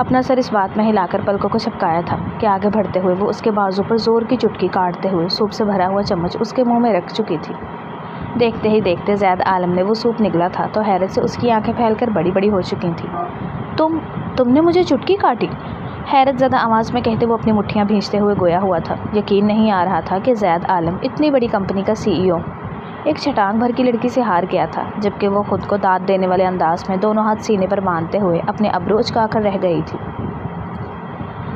اپنا سر اس بات میں ہلا کر پلکوں کو چھپکایا تھا کہ آگے بڑھتے ہوئے وہ اس کے بازو پر زور کی چٹکی کاٹتے ہوئے سوپ سے بھرا ہوا چمچ اس کے منہ میں رکھ چکی تھی۔ دیکھتے ہی دیکھتے زید عالم نے وہ سوپ نگلا تھا تو حیرت سے اس کی آنکھیں پھیل کر بڑی بڑی ہو چکی تھیں۔ تم نے مجھے چٹکی کاٹی؟ حیرت زدہ آواز میں کہتے وہ اپنی مٹھیاں بھینچتے ہوئے گویا ہوا تھا۔ یقین نہیں آ رہا تھا کہ زید عالم اتنی بڑی کمپنی کا CEO ایک چھٹانگ بھر کی لڑکی سے ہار گیا تھا، جبکہ وہ خود کو داد دینے والے انداز میں دونوں ہاتھ سینے پر باندھتے ہوئے اپنے ابرو اچکا کر رہ گئی تھی۔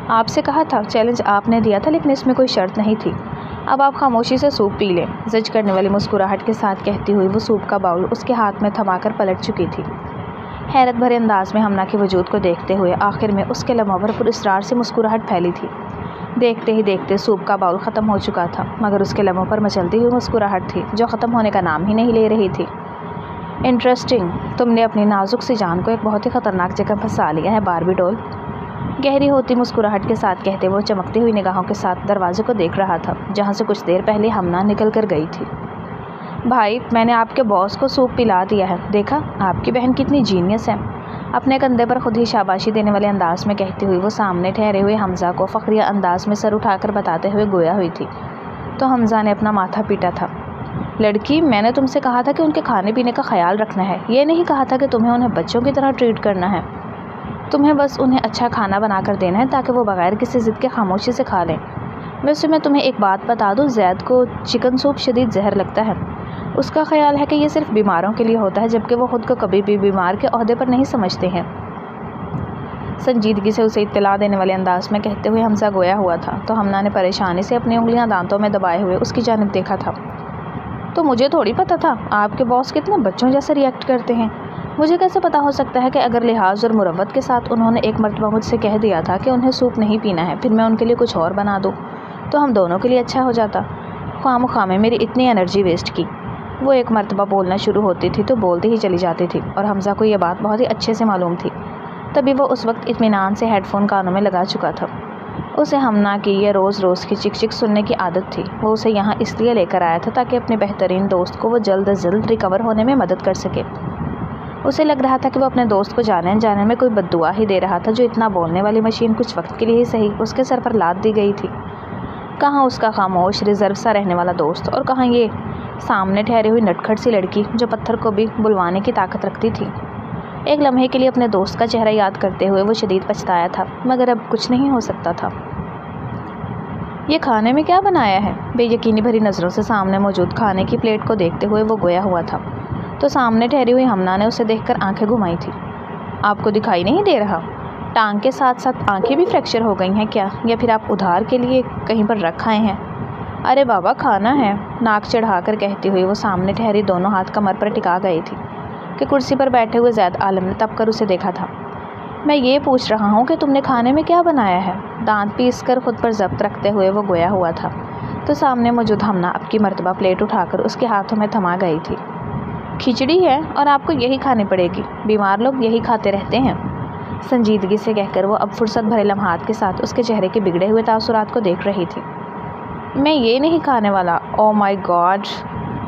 آپ سے کہا تھا، چیلنج آپ نے دیا تھا، لیکن اس میں کوئی شرط نہیں تھی۔ اب آپ خاموشی سے سوپ پی لیں، زج کرنے والی مسکراہٹ کے ساتھ کہتی ہوئی وہ سوپ کا باؤل اس کے ہاتھ میں تھما کر پلٹ چکی تھی۔ حیرت بھرے انداز میں ہمنا کے وجود کو دیکھتے ہوئے آخر میں اس کے لبوں پر پراسرار سے مسکراہٹ پھیلی تھی۔ دیکھتے ہی دیکھتے سوپ کا باؤل ختم ہو چکا تھا، مگر اس کے لبوں پر مچلتی ہوئی مسکراہٹ تھی جو ختم ہونے کا نام ہی نہیں لے رہی تھی۔ انٹرسٹنگ، تم نے اپنی نازک سی جان کو ایک بہت ہی خطرناک جگہ پھنسا لیا ہے باربی ڈول، گہری ہوتی مسکراہٹ کے ساتھ کہتے وہ چمکتی ہوئی نگاہوں کے ساتھ دروازے کو دیکھ رہا تھا جہاں سے کچھ دیر پہلے ہمنا نکل کر گئی تھی۔ بھائی، میں نے آپ کے باس کو سوپ پلا دیا ہے، دیکھا آپ کی بہن کتنی جینیس ہے، اپنے کندھے پر خود ہی شاباشی دینے والے انداز میں کہتی ہوئی وہ سامنے ٹھہرے ہوئے حمزہ کو فخریہ انداز میں سر اٹھا کر بتاتے ہوئے گویا ہوئی تھی۔ تو حمزہ نے اپنا ماتھا پیٹا تھا۔ لڑکی، میں نے تم سے کہا تھا کہ ان کے کھانے پینے کا خیال رکھنا ہے، یہ نہیں کہا تھا کہ تمہیں انہیں بچوں کی طرح ٹریٹ کرنا ہے۔ تمہیں بس انہیں اچھا کھانا بنا کر دینا ہے تاکہ وہ بغیر کسی ضد کے خاموشی سے کھا لیں۔ ویسے میں تمہیں ایک بات بتا دوں، زید کو چکن سوپ شدید زہر لگتا ہے۔ اس کا خیال ہے کہ یہ صرف بیماروں کے لیے ہوتا ہے، جبکہ وہ خود کو کبھی بھی بیمار کے عہدے پر نہیں سمجھتے ہیں۔ سنجیدگی سے اسے اطلاع دینے والے انداز میں کہتے ہوئے حمزہ گویا ہوا تھا تو ہمنا نے پریشانی سے اپنی انگلیاں دانتوں میں دبائے ہوئے اس کی جانب دیکھا تھا۔ تو مجھے تھوڑی پتہ تھا آپ کے باس کتنے بچوں جیسے ریئیکٹ کرتے ہیں۔ مجھے کیسے پتہ ہو سکتا ہے کہ اگر لحاظ اور مروت کے ساتھ انہوں نے ایک مرتبہ مجھ سے کہہ دیا تھا کہ انہیں سوپ نہیں پینا ہے، پھر میں ان کے لیے کچھ اور بنا دوں تو ہم دونوں کے لیے اچھا ہو جاتا۔ خواہ مخواہ میں میری اتنی انرجی ویسٹ کی۔ وہ ایک مرتبہ بولنا شروع ہوتی تھی تو بولتی ہی چلی جاتی تھی اور حمزہ کو یہ بات بہت ہی اچھے سے معلوم تھی۔ تبھی وہ اس وقت اطمینان سے ہیڈ فون کانوں میں لگا چکا تھا۔ اسے ہمنا کی یہ روز روز کی چک چک سننے کی عادت تھی۔ وہ اسے یہاں اس لیے لے کر آیا تھا تاکہ اپنے بہترین دوست کو وہ جلد از جلد ریکور ہونے میں مدد کر سکے۔ اسے لگ رہا تھا کہ وہ اپنے دوست کو جانے انجانے میں کوئی بد دعا ہی دے رہا تھا جو اتنا بولنے والی مشین کچھ وقت کے لیے ہی صحیح اس کے سر پر لاد دی گئی تھی۔ کہاں اس کا خاموش ریزرو سا رہنے والا دوست اور کہاں یہ سامنے ٹھہری ہوئی نٹکھٹ سی لڑکی جو پتھر کو بھی بلوانے کی طاقت رکھتی تھی۔ ایک لمحے کے لیے اپنے دوست کا چہرہ یاد کرتے ہوئے وہ شدید پچھتایا تھا، مگر اب کچھ نہیں ہو سکتا تھا۔ یہ کھانے میں کیا بنایا ہے؟ بے یقینی بھری نظروں سے سامنے موجود کھانے کی پلیٹ کو دیکھتے ہوئے وہ گویا ہوا تھا تو سامنے ٹھہری ہوئی ہمنا نے اسے دیکھ کر آنکھیں گھمائی تھی۔ آپ کو دکھائی نہیں دے رہا؟ ٹانگ کے ساتھ ساتھ آنکھیں بھی فریکچر ہو گئی ہیں کیا، یا پھر آپ ادھار کے لیے کہیں پر رکھ آئے ہیں؟ ارے بابا، کھانا ہے، ناک چڑھا کر کہتی ہوئی وہ سامنے ٹھہری دونوں ہاتھ کمر پر ٹکا گئی تھی کہ کرسی پر بیٹھے ہوئے زید عالم نے تب کر اسے دیکھا تھا۔ میں یہ پوچھ رہا ہوں کہ تم نے کھانے میں کیا بنایا ہے؟ دانت پیس کر خود پر ضبط رکھتے ہوئے وہ گویا ہوا تھا تو سامنے موجود ہمنا اب کی مرتبہ پلیٹ اٹھا کر اس کے ہاتھوں میں تھما گئی تھی۔ کھچڑی ہے اور آپ کو یہی کھانی پڑے گی، بیمار لوگ یہی کھاتے رہتے ہیں، سنجیدگی سے کہہ کر وہ اب فرصت بھرے لمحات کے ساتھ اس کے چہرے کے بگڑے ہوئے تاثرات کو دیکھ رہی تھی۔ میں یہ نہیں کھانے والا۔ او مائی گاڈ،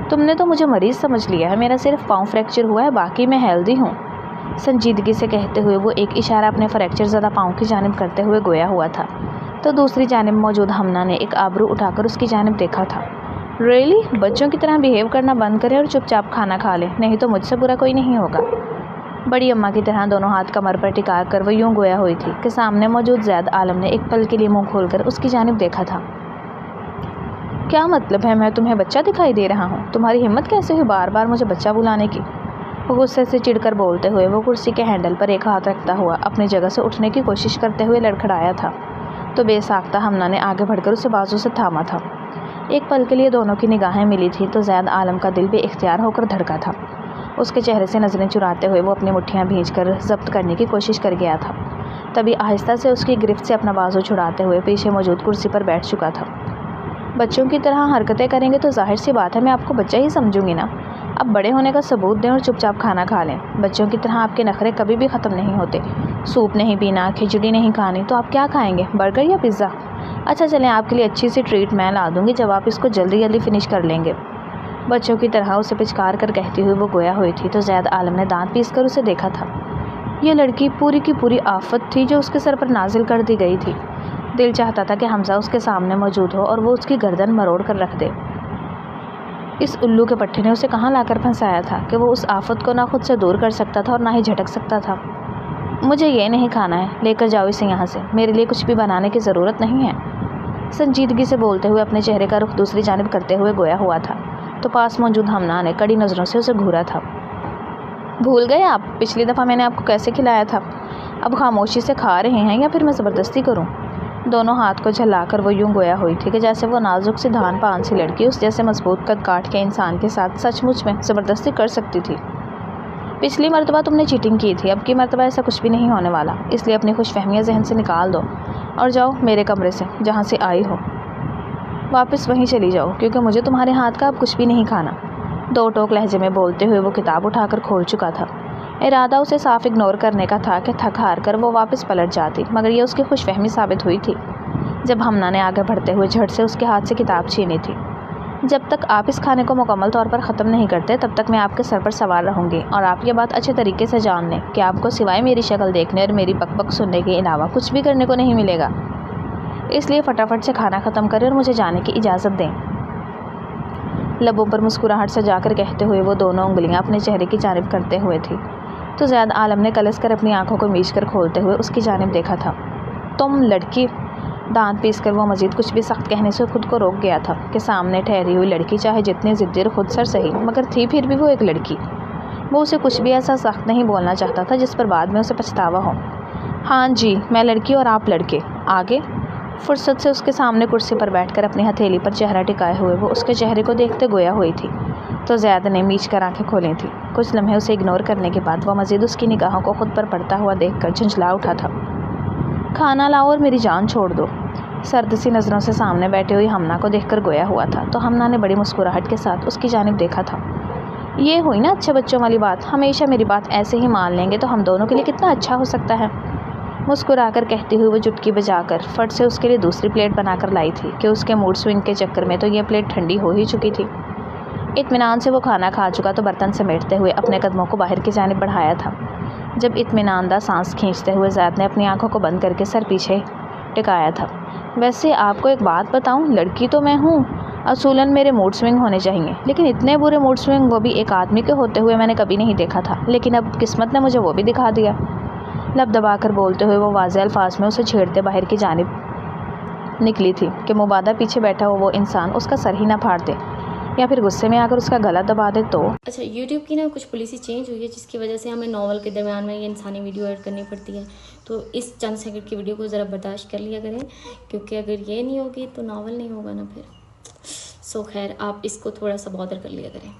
تم نے تو مجھے مریض سمجھ لیا ہے، میرا صرف پاؤں فریکچر ہوا ہے، باقی میں ہیلدی ہوں، سنجیدگی سے کہتے ہوئے وہ ایک اشارہ اپنے فریکچر زدہ پاؤں کی جانب کرتے ہوئے گویا ہوا تھا تو دوسری جانب موجود ہمنا نے ایک آبرو اٹھا کر اس کی جانب دیکھا تھا۔ ریئلی؟ بچوں کی طرح بیہیو کرنا بند کریں اور چپ چاپ کھانا کھا لیں، نہیں تو مجھ سے برا کوئی نہیں ہوگا۔ بڑی اماں کی طرح دونوں ہاتھ کمر پر ٹکا کر وہ یوں گویا ہوئی تھی کہ سامنے موجود زید عالم نے ایک پل کے لیے منہ کھول کر اس کی جانب دیکھا تھا۔ کیا مطلب ہے میں تمہیں بچہ دکھائی دے رہا ہوں؟ تمہاری ہمت کیسے ہوئی بار بار مجھے بچہ بلانے کی؟ وہ غصے سے چڑھ کر بولتے ہوئے وہ کرسی کے ہینڈل پر ایک ہاتھ رکھتا ہوا اپنی جگہ سے اٹھنے کی کوشش کرتے ہوئے لڑکھڑایا تھا تو بے ساختہ ہمنا نے آگے بڑھ کر اسے بازو سے تھاما تھا۔ ایک پل کے لیے دونوں کی نگاہیں ملی تھیں تو زید عالم کا دل بے اختیار ہو کر دھڑکا تھا۔ اس کے چہرے سے نظریں چراتے ہوئے وہ اپنی مٹھیاں بھینچ کر ضبط کرنے کی کوشش کر گیا تھا، تبھی آہستہ سے اس کی گرفت سے اپنا بازو چھڑاتے ہوئے پیچھے موجود کرسی پر بیٹھ چکا تھا۔ بچوں کی طرح حرکتیں کریں گے تو ظاہر سی بات ہے میں آپ کو بچہ ہی سمجھوں گی نا۔ اب بڑے ہونے کا ثبوت دیں اور چپ چاپ کھانا کھا لیں۔ بچوں کی طرح آپ کے نخرے کبھی بھی ختم نہیں ہوتے۔ سوپ نہیں پینا، کھچڑی نہیں کھانی، تو آپ کیا کھائیں گے، برگر یا پیزا؟ اچھا چلیں، آپ کے لیے اچھی سی ٹریٹ میں لا دوں گی جب آپ اس کو جلدی جلدی فنش کر لیں گے، بچوں کی طرح اسے پچکار کر کہتی ہوئی وہ گویا ہوئی تھی تو زید عالم نے دانت پیس کر اسے دیکھا تھا۔ یہ لڑکی پوری کی پوری آفت تھی جو اس کے سر پر نازل کر دی گئی تھی۔ دل چاہتا تھا کہ حمزہ اس کے سامنے موجود ہو اور وہ اس کی گردن مروڑ کر رکھ دے۔ اس الو کے پٹھے نے اسے کہاں لا کر پھنسایا تھا کہ وہ اس آفت کو نہ خود سے دور کر سکتا تھا اور نہ ہی جھٹک سکتا تھا۔ مجھے یہ نہیں کھانا ہے، لے کر جاؤ اسے یہاں سے، میرے لیے کچھ بھی بنانے کی ضرورت نہیں ہے۔ سنجیدگی سے بولتے ہوئے اپنے چہرے کا رخ دوسری جانب کرتے ہوئے گویا ہوا تھا تو پاس موجود ہمنا نے کڑی نظروں سے اسے گھورا تھا۔ بھول گئے آپ پچھلی دفعہ میں نے آپ کو کیسے کھلایا تھا؟ اب خاموشی سے کھا رہے ہیں یا پھر میں زبردستی کروں؟ دونوں ہاتھ کو جھلا کر وہ یوں گویا ہوئی تھی کہ جیسے وہ نازک سی دھان پان سی لڑکی اس جیسے مضبوط قد کاٹ کے انسان کے ساتھ سچ مچ میں زبردستی کر سکتی تھی۔ پچھلی مرتبہ تم نے چیٹنگ کی تھی، اب کی مرتبہ ایسا کچھ بھی نہیں ہونے والا، اس لیے اپنی خوش فہمیاں ذہن سے نکال دو اور جاؤ میرے کمرے سے جہاں سے آئی ہو، واپس وہیں چلی جاؤ کیونکہ مجھے تمہارے ہاتھ کا اب کچھ بھی نہیں کھانا۔ دو ٹوک لہجے میں بولتے ہوئے وہ کتاب اٹھا کر کھول چکا تھا۔ ارادہ اسے صاف اگنور کرنے کا تھا کہ تھک ہار کر وہ واپس پلٹ جاتی، مگر یہ اس کی خوش فہمی ثابت ہوئی تھی جب ہمنا نے آگے بڑھتے ہوئے جھٹ سے اس کے ہاتھ سے کتاب چھینی تھی۔ جب تک آپ اس کھانے کو مکمل طور پر ختم نہیں کرتے تب تک میں آپ کے سر پر سوار رہوں گی، اور آپ یہ بات اچھے طریقے سے جان لیں کہ آپ کو سوائے میری شکل دیکھنے اور میری بک بک سننے کے علاوہ کچھ بھی کرنے کو نہیں ملے گا، اس لیے فٹافٹ سے کھانا ختم کریں اور مجھے جانے کی اجازت دیں۔ لبوں پر مسکراہٹ سجا کر کہتے ہوئے وہ دونوں انگلیاں اپنے چہرے کی جانب کرتے ہوئے تھی تو زید عالم نے کلس کر اپنی آنکھوں کو میچ کر کھولتے ہوئے اس کی جانب دیکھا تھا۔ تم لڑکی، دانت پیس کر وہ مزید کچھ بھی سخت کہنے سے خود کو روک گیا تھا کہ سامنے ٹھہری ہوئی لڑکی چاہے جتنی ضدی اور خود سر سہی مگر تھی پھر بھی وہ ایک لڑکی۔ وہ اسے کچھ بھی ایسا سخت نہیں بولنا چاہتا تھا جس پر بعد میں اسے پچھتاوا ہو۔ ہاں جی، میں لڑکی اور آپ لڑکے، آگے؟ فرصت سے اس کے سامنے کرسی پر بیٹھ کر اپنی ہتھیلی پر چہرہ ٹکائے ہوئے وہ اس کے چہرے کو دیکھتے گویا ہوئی تھی تو زید نے میچ کر آنکھیں کھولی تھیں۔ کچھ لمحے اسے اگنور کرنے کے بعد وہ مزید اس کی نگاہوں کو خود پر پڑتا ہوا دیکھ کر جھنجھلا اٹھا تھا۔ کھانا لاؤ اور میری جان چھوڑ دو، سرد سی نظروں سے سامنے بیٹھی ہوئی ہمنا کو دیکھ کر گویا ہوا تھا تو ہمنا نے بڑی مسکراہٹ کے ساتھ اس کی جانب دیکھا تھا۔ یہ ہوئی نا اچھے بچوں والی بات، ہمیشہ میری بات ایسے ہی مان لیں گے تو ہم دونوں کے لیے کتنا اچھا ہو سکتا ہے۔ مسکرا کر کہتی ہوئی وہ چٹکی بجا کر فٹ سے اس کے لیے دوسری پلیٹ بنا کر لائی تھی کہ اس کے موڈ سوئنگ کے چکر میں تو یہ پلیٹ ٹھنڈی ہو ہی چکی تھی۔ اطمینان سے وہ کھانا کھا چکا تو برتن سمیٹتے ہوئے اپنے قدموں کو باہر کی جانب بڑھایا تھا جب اطمینان دہ سانس کھینچتے ہوئے زید نے اپنی آنکھوں کو بند کر کے سر پیچھے ٹکایا تھا۔ ویسے آپ کو ایک بات بتاؤں، لڑکی تو میں ہوں، اصولاً میرے موڈ سوئنگ ہونے چاہیے، لیکن اتنے برے موڈ سوئنگ وہ بھی ایک آدمی کے ہوتے ہوئے میں نے کبھی نہیں دیکھا تھا، لیکن اب قسمت نے مجھے وہ بھی دکھا دیا۔ لب دبا کر بولتے ہوئے وہ واضح الفاظ میں اسے چھیڑتے باہر کی جانب نکلی تھی کہ مبادا پیچھے بیٹھا ہو وہ انسان اس کا سر ہی نہ پھاڑ دے یا پھر غصے میں آ کر اس کا گلا دبا دے تو۔ اچھا، یوٹیوب کی نا کچھ پالیسی چینج ہوئی ہے جس کی وجہ سے ہمیں ناول کے درمیان میں یہ انسانی ویڈیو ایڈ کرنی پڑتی ہے، تو اس چند سیکنڈ کی ویڈیو کو ذرا برداشت کر لیا کریں کیونکہ اگر یہ نہیں ہوگی تو ناول نہیں ہوگا نا پھر۔ خیر آپ اس کو تھوڑا سا بادر کر لیا کریں۔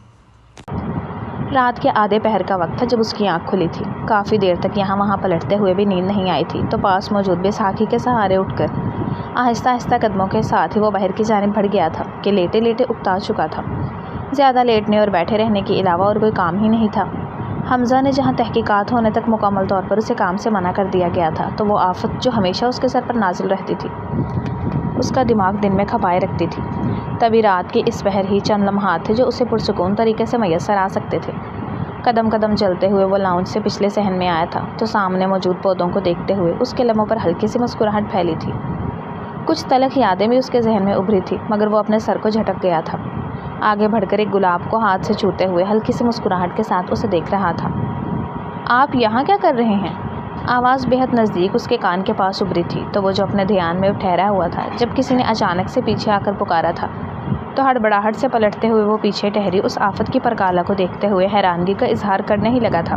رات کے آدھے پہر کا وقت تھا جب اس کی آنکھ کھلی تھی۔ کافی دیر تک یہاں وہاں پلٹتے ہوئے بھی نیند نہیں آئی تھی تو پاس موجود بیساکھی کے سہارے اٹھ کر آہستہ آہستہ قدموں کے ساتھ ہی وہ باہر کی جانب بڑھ گیا تھا کہ لیٹے لیٹے اکتا چکا تھا۔ زیادہ لیٹنے اور بیٹھے رہنے کے علاوہ اور کوئی کام ہی نہیں تھا۔ حمزہ نے جہاں تحقیقات ہونے تک مکمل طور پر اسے کام سے منع کر دیا گیا تھا تو وہ آفت جو ہمیشہ اس کے سر پر نازل رہتی تھی اس کا دماغ دن میں کھپائے رکھتی تھی۔ تبھی رات کے اس پہر ہی چند لمحات تھے جو اسے پرسکون طریقے سے میسر آ سکتے تھے۔ قدم قدم چلتے ہوئے وہ لاؤنج سے پچھلے صحن میں آیا تھا تو سامنے موجود پودوں کو دیکھتے ہوئے اس کے لبوں پر ہلکی سی مسکراہٹ پھیلی تھی۔ کچھ تلخ یادیں بھی اس کے ذہن میں ابھری تھی مگر وہ اپنے سر کو جھٹک گیا تھا۔ آگے بڑھ کر ایک گلاب کو ہاتھ سے چھوتے ہوئے ہلکی سی مسکراہٹ کے ساتھ اسے دیکھ رہا تھا۔ آپ یہاں کیا کر رہے ہیں؟ آواز بے حد نزدیک اس کے کان کے پاس ابھری تھی تو وہ جو اپنے دھیان میں ٹھہرا ہوا تھا جب کسی نے اچانک سے پیچھے آ کر پکارا تھا تو ہڑبڑاہٹ سے پلٹتے ہوئے وہ پیچھے ٹہری اس آفت کی پرکالہ کو دیکھتے ہوئے حیرانگی کا اظہار کرنے ہی لگا تھا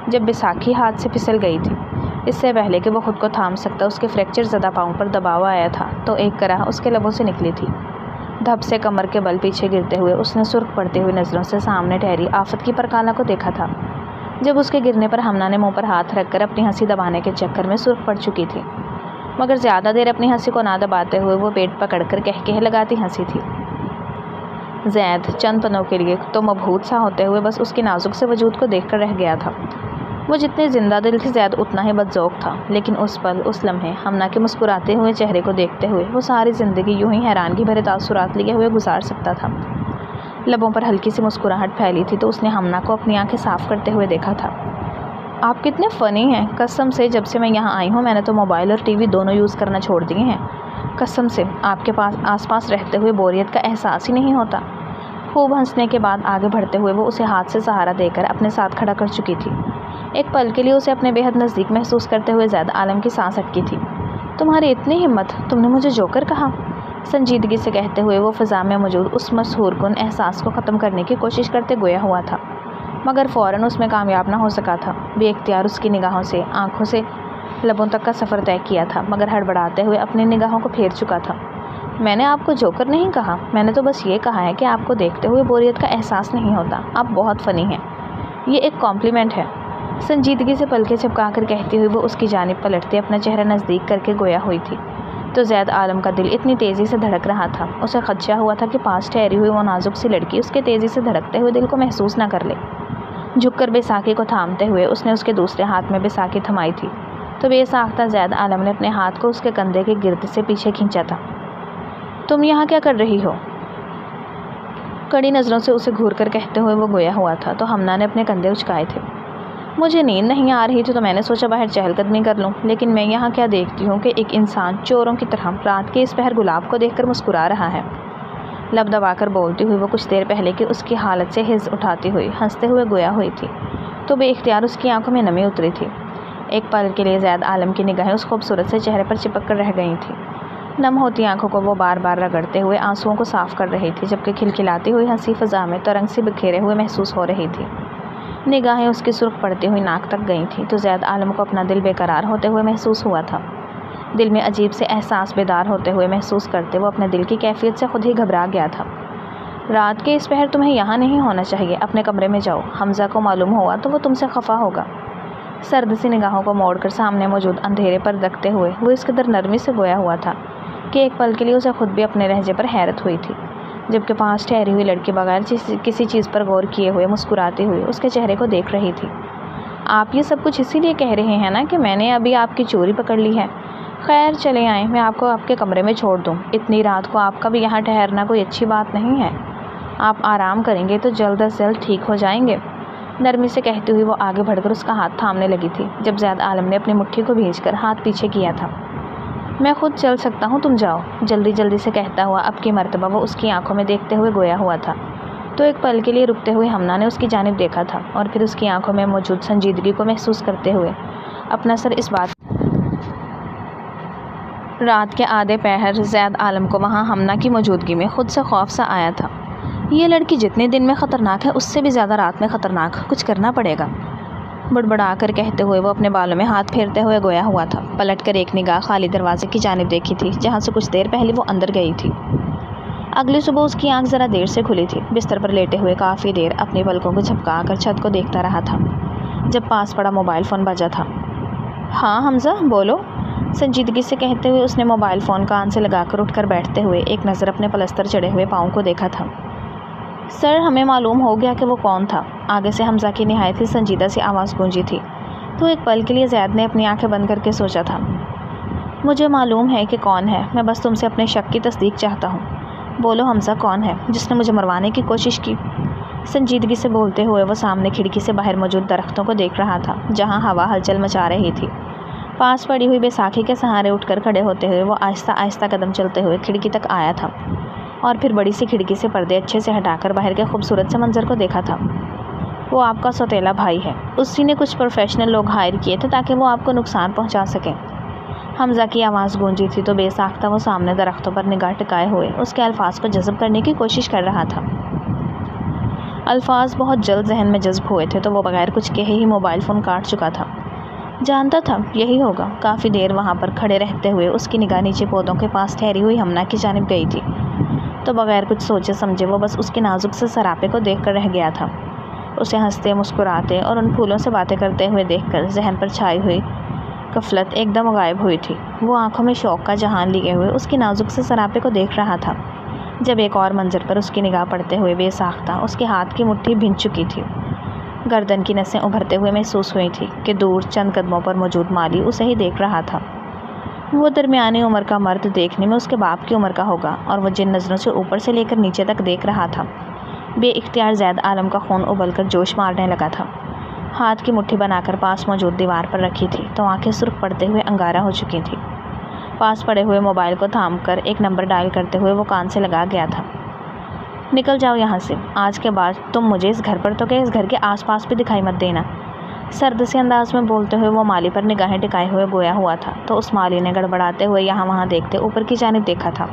جب بیساکھی ہاتھ سے پھسل گئی تھی۔ اس سے پہلے کہ وہ خود کو تھام سکتا اس کے فریکچر زدہ پاؤں پر دباؤ آیا تھا تو ایک کرہ اس کے لبوں سے نکلی تھی۔ دھپ سے کمر کے بل پیچھے گرتے ہوئے اس نے سرخ پڑتی ہوئی نظروں سے سامنے ٹھہری آفت کی پرکالہ کو دیکھا تھا جب اس کے گرنے پر ہمنا نے منہ پر ہاتھ رکھ کر اپنی ہنسی دبانے کے چکر میں سرخ پڑ چکی تھی مگر زیادہ دیر اپنی ہنسی کو نہ دباتے ہوئے وہ پیٹ پکڑ کر کہہ لگاتی ہنسی تھی۔ زید چند پنوں کے لیے تو مبہوت سا ہوتے ہوئے بس اس کی نازک سے وجود کو دیکھ کر رہ گیا تھا۔ وہ جتنی زندہ دل تھی زید اتنا ہی بدذوق تھا، لیکن اس پل اس لمحے ہمنا کے مسکراتے ہوئے چہرے کو دیکھتے ہوئے وہ ساری زندگی یوں ہی حیرانگی بھرے تاثرات لیے ہوئے گزار سکتا تھا۔ لبوں پر ہلکی سی مسکراہٹ پھیلی تھی تو اس نے ہمنا کو اپنی آنکھیں صاف کرتے ہوئے دیکھا تھا۔ آپ کتنے فنی ہیں، قسم سے جب سے میں یہاں آئی ہوں میں نے تو موبائل اور ٹی وی دونوں یوز کرنا چھوڑ دیے ہیں، قسم سے آپ کے پاس آس پاس رہتے ہوئے بوریت کا احساس ہی نہیں ہوتا۔ خوب ہنسنے کے بعد آگے بڑھتے ہوئے وہ اسے ہاتھ سے سہارا دے کر اپنے ساتھ کھڑا کر چکی تھی۔ ایک پل کے لیے اسے اپنے بے حد نزدیک محسوس کرتے ہوئے زید عالم کی سانس اٹکی تھی۔ تمہاری اتنی ہمت، تم نے مجھے جوکر کہا؟ سنجیدگی سے کہتے ہوئے وہ فضا میں موجود اس مسحور کن احساس کو ختم کرنے کی کوشش کرتے گویا ہوا تھا، مگر فوراً اس میں کامیاب نہ ہو سکا تھا۔ بے اختیار اس کی نگاہوں سے آنکھوں سے لبوں تک کا سفر طے کیا تھا، مگر ہڑبڑاتے ہوئے اپنی نگاہوں کو پھیر چکا تھا۔ میں نے آپ کو جوکر نہیں کہا، میں نے تو بس یہ کہا ہے کہ آپ کو دیکھتے ہوئے بوریت کا احساس نہیں ہوتا، آپ بہت فنی ہیں، یہ ایک کمپلیمنٹ ہے۔ سنجیدگی سے پلکیں چپکا کر کہتی ہوئی وہ اس کی جانب پلٹتے اپنا چہرہ نزدیک کر کے گویا ہوئی تھی، تو زید عالم کا دل اتنی تیزی سے دھڑک رہا تھا، اسے خدشہ ہوا تھا کہ پاس ٹھہری ہوئی وہ نازک سی لڑکی اس کے تیزی سے دھڑکتے ہوئے دل کو محسوس نہ کر لے۔ جھک کر بیساکھی کو تھامتے ہوئے اس نے اس کے دوسرے ہاتھ میں بیساکھی تھمائی تھی، تو بے ساختہ زید عالم نے اپنے ہاتھ کو اس کے کندھے کے گرد سے پیچھے کھینچا تھا۔ تم یہاں کیا کر رہی ہو؟ کڑی نظروں سے اسے گھور کر کہتے ہوئے وہ گویا ہوا تھا، تو ہمنا نے اپنے کندھے اچکائے تھے۔ مجھے نیند نہیں آ رہی تھی تو میں نے سوچا باہر چہل قدمی کر لوں، لیکن میں یہاں کیا دیکھتی ہوں کہ ایک انسان چوروں کی طرح رات کے اس پہر گلاب کو دیکھ کر مسکرا رہا ہے۔ لب دبا کر بولتی ہوئی وہ کچھ دیر پہلے کی اس کی حالت سے حس اٹھاتی ہوئی ہنستے ہوئے گویا ہوئی تھی، تو بے اختیار اس کی آنکھوں میں نمی اتری تھی۔ ایک پل کے لیے زید عالم کی نگاہیں اس خوبصورت سے چہرے پر چپک کر رہ گئی تھیں۔ نم ہوتی آنکھوں کو وہ بار بار رگڑتے ہوئے آنسوؤں کو صاف کر رہی تھی، جبکہ کھلکھلاتی ہوئی ہنسی فضا میں ترنگ سے بکھیرے ہوئے محسوس ہو رہی تھی۔ نگاہیں اس کی سرخ پڑتی ہوئی ناک تک گئی تھیں، تو زید عالم کو اپنا دل بے قرار ہوتے ہوئے محسوس ہوا تھا۔ دل میں عجیب سے احساس بیدار ہوتے ہوئے محسوس کرتے وہ اپنے دل کی کیفیت سے خود ہی گھبرا گیا تھا۔ رات کے اس پہر تمہیں یہاں نہیں ہونا چاہیے، اپنے کمرے میں جاؤ، حمزہ کو معلوم ہوا تو وہ تم سے خفا ہوگا۔ سرد سی نگاہوں کو موڑ کر سامنے موجود اندھیرے پر رکھتے ہوئے وہ اس قدر نرمی سے گویا ہوا تھا کہ ایک پل کے لیے اسے خود بھی اپنے لہجے پر حیرت ہوئی تھی، جبکہ پاس ٹھہری ہوئی لڑکی بغیر کسی چیز پر غور کیے ہوئے مسکراتی ہوئی اس کے چہرے کو دیکھ رہی تھی۔ آپ یہ سب کچھ اسی لیے کہہ رہے ہیں نا کہ میں نے ابھی آپ کی چوری پکڑ لی ہے؟ خیر چلے آئیں، میں آپ کو آپ کے کمرے میں چھوڑ دوں، اتنی رات کو آپ کا بھی یہاں ٹھہرنا کوئی اچھی بات نہیں ہے، آپ آرام کریں گے تو جلد از جلد ٹھیک ہو جائیں گے۔ نرمی سے کہتی ہوئی وہ آگے بڑھ کر اس کا ہاتھ تھامنے لگی تھی، جب زید عالم نے اپنی مٹھی کو بھینچ کر ہاتھ پیچھے کیا تھا۔ میں خود چل سکتا ہوں، تم جاؤ، جلدی جلدی سے کہتا ہوا اب کی مرتبہ وہ اس کی آنکھوں میں دیکھتے ہوئے گویا ہوا تھا، تو ایک پل کے لیے رکتے ہوئے ہمنا نے اس کی جانب دیکھا تھا، اور پھر اس کی آنکھوں میں موجود سنجیدگی کو محسوس کرتے ہوئے اپنا سر اس بات رات کے آدھے پہر زید عالم کو وہاں ہمنا کی موجودگی میں خود سے خوف سا آیا تھا۔ یہ لڑکی جتنے دن میں خطرناک ہے اس سے بھی زیادہ رات میں خطرناک، کچھ کرنا پڑے گا، بڑبڑا کر کہتے ہوئے وہ اپنے بالوں میں ہاتھ پھیرتے ہوئے گویا ہوا تھا۔ پلٹ کر ایک نگاہ خالی دروازے کی جانب دیکھی تھی جہاں سے کچھ دیر پہلے وہ اندر گئی تھی۔ اگلی صبح اس کی آنکھ ذرا دیر سے کھلی تھی، بستر پر لیٹے ہوئے کافی دیر اپنی پلکوں کو جھپکا کر چھت کو دیکھتا رہا تھا، جب پاس پڑا موبائل فون بجا تھا۔ ہاں حمزہ بولو، سنجیدگی سے کہتے ہوئے اس نے موبائل فون کان سے لگا کر اٹھ کر بیٹھتے ہوئے ایک نظر اپنے پلستر چڑھے ہوئے پاؤں کو دیکھا تھا۔ سر ہمیں معلوم ہو گیا کہ وہ کون تھا، آگے سے حمزہ کی نہایت ہی سنجیدہ سی آواز گونجی تھی، تو ایک پل کے لیے زید نے اپنی آنکھیں بند کر کے سوچا تھا، مجھے معلوم ہے کہ کون ہے، میں بس تم سے اپنے شک کی تصدیق چاہتا ہوں، بولو حمزہ کون ہے جس نے مجھے مروانے کی کوشش کی؟ سنجیدگی سے بولتے ہوئے وہ سامنے کھڑکی سے باہر موجود درختوں کو دیکھ رہا تھا جہاں ہوا ہلچل مچا رہی تھی۔ پاس پڑی ہوئی بیساکھی کے سہارے اٹھ کر کھڑے ہوتے ہوئے وہ آہستہ آہستہ قدم چلتے ہوئے کھڑکی تک آیا تھا، اور پھر بڑی سی کھڑکی سے پردے اچھے سے ہٹا کر باہر کے خوبصورت سے منظر کو دیکھا تھا۔ وہ آپ کا سوتیلا بھائی ہے، اسی نے کچھ پروفیشنل لوگ ہائر کیے تھے تاکہ وہ آپ کو نقصان پہنچا سکیں۔ حمزہ کی آواز گونجی تھی تو بے ساختہ وہ سامنے درختوں پر نگاہ ٹکائے ہوئے اس کے الفاظ کو جذب کرنے کی کوشش کر رہا تھا۔ الفاظ بہت جلد ذہن میں جذب ہوئے تھے تو وہ بغیر کچھ کہے ہی موبائل فون کاٹ چکا تھا۔ جانتا تھا یہی ہوگا۔ کافی دیر وہاں پر کھڑے رہتے ہوئے اس کی نگاہ نیچے پودوں کے پاس ٹھہری ہوئی ہمنا کی جانب گئی تھی، تو بغیر کچھ سوچے سمجھے وہ بس اس کے نازک سے سراپے کو دیکھ کر رہ گیا تھا۔ اسے ہنستے مسکراتے اور ان پھولوں سے باتیں کرتے ہوئے دیکھ کر ذہن پر چھائی ہوئی غفلت ایک دم غائب ہوئی تھی۔ وہ آنکھوں میں شوق کا جہان لیے ہوئے اس کی نازک سے سراپے کو دیکھ رہا تھا، جب ایک اور منظر پر اس کی نگاہ پڑتے ہوئے بے ساختہ اس کے ہاتھ کی مٹھی بھیج چکی تھی۔ گردن کی نسیں ابھرتے ہوئے محسوس ہوئی تھی کہ دور چند قدموں پر موجود مالی اسے ہی دیکھ رہا تھا۔ وہ درمیانی عمر کا مرد دیکھنے میں اس کے باپ کی عمر کا ہوگا، اور وہ جن نظروں سے اوپر سے لے کر نیچے تک دیکھ رہا تھا، بے اختیار زید عالم کا خون ابل کر جوش مارنے لگا تھا۔ ہاتھ کی مٹھی بنا کر پاس موجود دیوار پر رکھی تھی تو آنکھیں سرخ پڑتے ہوئے انگارہ ہو چکی تھی۔ پاس پڑے ہوئے موبائل کو تھام کر ایک نمبر ڈائل کرتے ہوئے وہ کان سے لگا گیا تھا۔ نکل جاؤ یہاں سے، آج کے بعد تم مجھے اس گھر پر تو کہ اس گھر کے آس پاس بھی دکھائی مت دینا۔ سرد سے انداز میں بولتے ہوئے وہ مالی پر نگاہیں ٹکائے ہوئے گویا ہوا تھا تو اس مالی نے گڑبڑاتے ہوئے یہاں وہاں دیکھتے اوپر کی جانب دیکھا تھا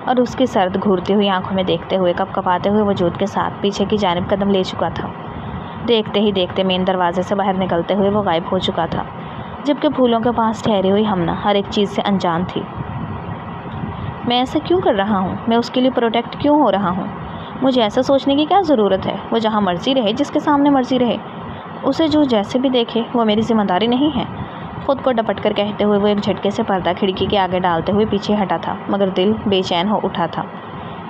اور اس کی سرد گھورتی ہوئی آنکھوں میں دیکھتے ہوئے کپ کپاتے ہوئے وجود کے ساتھ پیچھے کی جانب قدم لے چکا تھا۔ دیکھتے ہی دیکھتے مین دروازے سے باہر نکلتے ہوئے وہ غائب ہو چکا تھا، جبکہ پھولوں کے پاس ٹھہری ہوئی ہمنا ہر ایک چیز سے انجان تھی۔ میں ایسا کیوں کر رہا ہوں؟ میں اس کے لیے پروٹیکٹ کیوں ہو رہا ہوں؟ مجھے ایسا سوچنے کی کیا ضرورت ہے؟ وہ جہاں مرضی رہے، جس کے سامنے مرضی رہے، اسے جو جیسے بھی دیکھے وہ میری ذمہ داری نہیں ہے۔ خود کو ڈپٹ کر کہتے ہوئے وہ ایک جھٹکے سے پردہ کھڑکی کے آگے ڈالتے ہوئے پیچھے ہٹا تھا، مگر دل بے چین ہو اٹھا تھا۔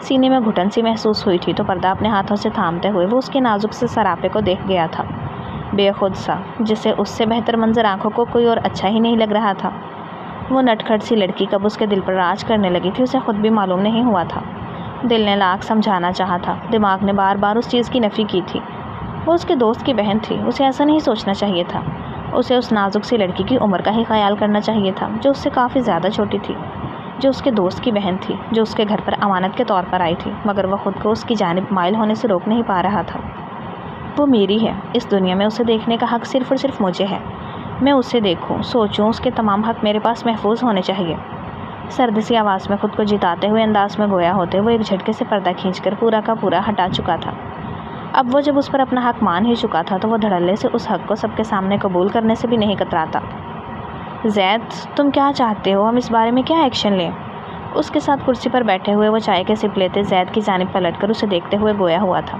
سینے میں گھٹن سی محسوس ہوئی تھی تو پردہ اپنے ہاتھوں سے تھامتے ہوئے وہ اس کے نازک سے سراپے کو دیکھ گیا تھا، بے خود سا، جسے اس سے بہتر منظر آنکھوں کو کوئی اور اچھا ہی نہیں لگ رہا تھا۔ وہ نٹکھٹ سی لڑکی کب اس کے دل پر راج کرنے لگی تھی اسے خود بھی معلوم نہیں ہوا تھا۔ دل نے لاکھ سمجھانا چاہا تھا، دماغ نے بار بار اس چیز کی نفی کی تھی۔ وہ اس کے دوست کی بہن تھی، اسے ایسا نہیں سوچنا چاہیے تھا۔ اسے اس نازک سی لڑکی کی عمر کا ہی خیال کرنا چاہیے تھا جو اس سے کافی زیادہ چھوٹی تھی، جو اس کے دوست کی بہن تھی، جو اس کے گھر پر امانت کے طور پر آئی تھی، مگر وہ خود کو اس کی جانب مائل ہونے سے روک نہیں پا رہا تھا۔ وہ میری ہے، اس دنیا میں اسے دیکھنے کا حق صرف اور صرف مجھے ہے۔ میں اسے دیکھوں، سوچوں، اس کے تمام حق میرے پاس محفوظ ہونے چاہیے۔ سرد سی آواز میں خود کو جتاتے ہوئے انداز میں گویا ہوتے وہ ایک جھٹکے سے پردہ کھینچ کر پورا کا پورا ہٹا چکا تھا۔ اب وہ جب اس پر اپنا حق مان ہی چکا تھا تو وہ دھڑلے سے اس حق کو سب کے سامنے قبول کرنے سے بھی نہیں کتراتا۔ زید، تم کیا چاہتے ہو؟ ہم اس بارے میں کیا ایکشن لیں؟ اس کے ساتھ کرسی پر بیٹھے ہوئے وہ چائے کے سپ لیتے زید کی جانب پلٹ کر اسے دیکھتے ہوئے گویا ہوا تھا